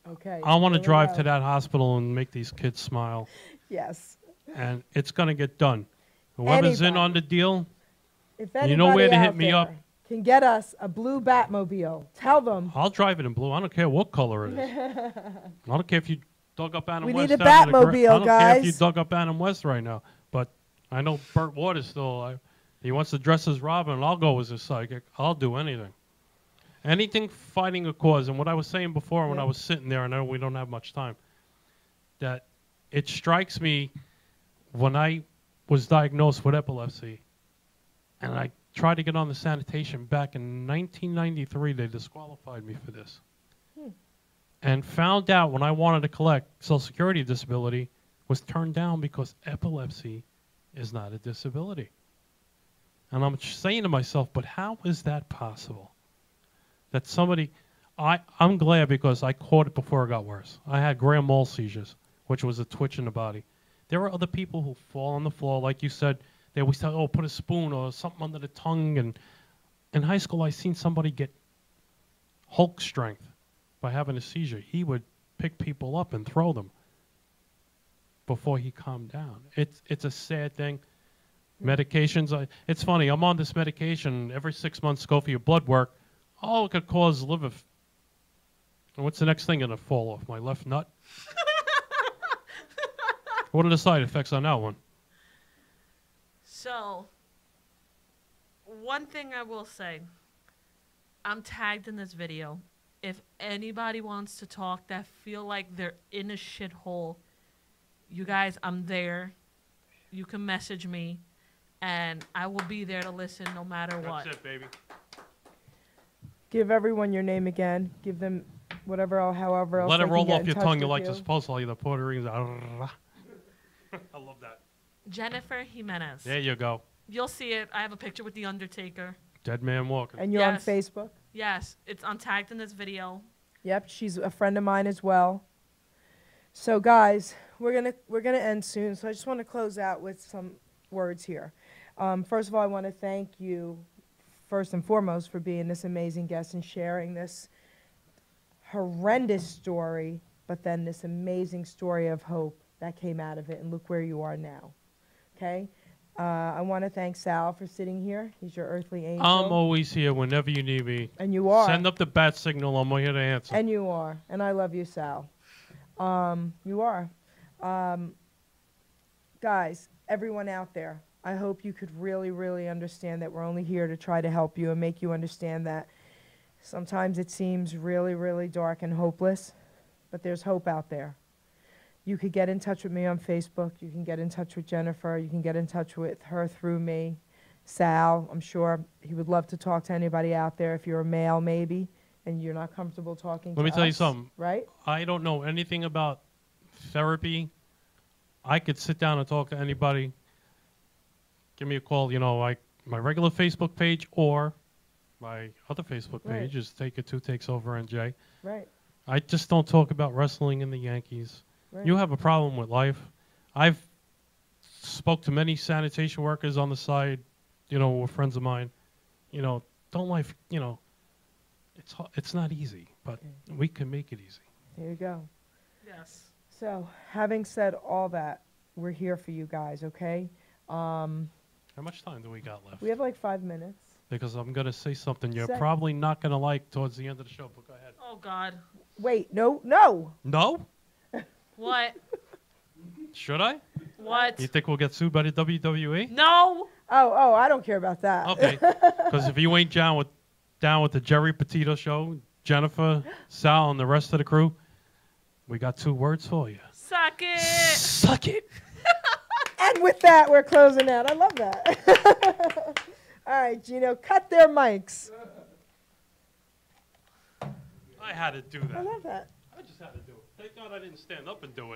Speaker 1: Okay.
Speaker 6: I want to
Speaker 1: here we
Speaker 6: drive
Speaker 1: go.
Speaker 6: to that hospital and make these kids smile.
Speaker 1: Yes.
Speaker 6: And it's going to get done. Whoever's in
Speaker 1: Anybody.
Speaker 6: on the deal,
Speaker 1: If
Speaker 6: you know where
Speaker 1: anybody
Speaker 6: to hit
Speaker 1: out
Speaker 6: me
Speaker 1: there
Speaker 6: up.
Speaker 1: can get us a blue Batmobile, tell them.
Speaker 6: I'll drive it in blue. I don't care what color it is. I don't care if you dug up Adam
Speaker 1: We
Speaker 6: West.
Speaker 1: need a
Speaker 6: down in the
Speaker 1: Batmobile,
Speaker 6: I don't care if you
Speaker 1: guys.
Speaker 6: dug up Adam West right now. But I know Burt Waters still. He wants to dress as Robin. I'll go as a psychic. I'll do anything. Anything fighting a cause. And what I was saying before when I was sitting there, I know we don't have much time, that it strikes me when I was diagnosed with epilepsy and I tried to get on the sanitation back in 1993. They disqualified me for this. And found out when I wanted to collect Social Security disability was turned down because epilepsy is not a disability. And I'm saying to myself, but how is that possible? That somebody, I'm glad because I caught it before it got worse. I had grand mal seizures, which was a twitch in the body. There are other people who fall on the floor, like you said. They always tell, oh, put a spoon or something under the tongue. And in high school, I seen somebody get Hulk strength by having a seizure. He would pick people up and throw them before he calmed down. It's a sad thing. Medications, it's funny. I'm on this medication. Every 6 months, go for your blood work. Oh, it could cause liver. And what's the next thing going to fall off? My left nut? What are the side effects on that one?
Speaker 2: So, one thing I will say, I'm tagged in this video. If anybody wants to talk that feel like they're in a shithole, you guys, I'm there. You can message me, and I will be there to listen no matter what.
Speaker 6: That's it, baby.
Speaker 1: Give everyone your name again. Give them whatever, however else.
Speaker 6: Let
Speaker 1: they
Speaker 6: it
Speaker 1: can
Speaker 6: roll
Speaker 1: get
Speaker 6: off
Speaker 1: in
Speaker 6: your
Speaker 1: touch
Speaker 6: tongue. You
Speaker 1: with
Speaker 6: like to suppose all you the Puerto Ricans. I love that.
Speaker 2: Jennifer Jimenez.
Speaker 6: There you go.
Speaker 2: You'll see it. I have a picture with The Undertaker.
Speaker 6: Dead man walking.
Speaker 1: And you're
Speaker 2: Yes.
Speaker 1: on Facebook?
Speaker 2: Yes, it's tagged in this video.
Speaker 1: Yep, she's a friend of mine as well. So guys, we're gonna end soon. So I just want to close out with some words here. First of all, I want to thank you, first and foremost, for being this amazing guest and sharing this horrendous story, but then this amazing story of hope that came out of it. And look where you are now. Okay. I want to thank Sal for sitting here. He's your earthly angel.
Speaker 6: I'm always here whenever you need me.
Speaker 1: And you are.
Speaker 6: Send up the bat signal. I'm here to answer.
Speaker 1: And you are. And I love you, Sal. You are. Guys, everyone out there, I hope you could really, really understand that we're only here to try to help you and make you understand that sometimes it seems really, really dark and hopeless, but there's hope out there. You could get in touch with me on Facebook. You can get in touch with Jennifer. You can get in touch with her through me. Sal, I'm sure he would love to talk to anybody out there. If you're a male, maybe, and you're not comfortable talking to us.
Speaker 6: Let me tell you something.
Speaker 1: Right?
Speaker 6: I don't know anything about therapy. I could sit down and talk to anybody. Give me a call, like my regular Facebook page or my other Facebook
Speaker 1: Right.
Speaker 6: page is Take It Two Takes Over NJ.
Speaker 1: Right.
Speaker 6: I just don't talk about wrestling and the Yankees.
Speaker 1: Right.
Speaker 6: You have a problem with life. I've spoke to many sanitation workers on the side, with friends of mine. Don't life, it's not easy, but we can make it easy.
Speaker 1: There you go.
Speaker 2: Yes.
Speaker 1: So, having said all that, we're here for you guys, okay?
Speaker 6: How much time do we got left?
Speaker 1: We have like 5 minutes.
Speaker 6: Because I'm going to say something you're
Speaker 1: Say.
Speaker 6: probably not going to like towards the end of the show, but go ahead.
Speaker 2: Oh, God.
Speaker 1: Wait, no.
Speaker 6: No?
Speaker 2: What?
Speaker 6: Should I?
Speaker 2: What?
Speaker 6: You think we'll get sued by the WWE?
Speaker 2: No!
Speaker 1: Oh, I don't care about that.
Speaker 6: Okay. Because if you ain't down with the Jerry Petito show, Jennifer, Sal, and the rest of the crew, we got 2 words for you.
Speaker 2: Suck it!
Speaker 6: Suck it!
Speaker 1: And with that, we're closing out. I love that. All right, Gino, cut their mics.
Speaker 6: I had to do that.
Speaker 1: I love that.
Speaker 6: I just had to do it. Thank God I didn't stand up and do it.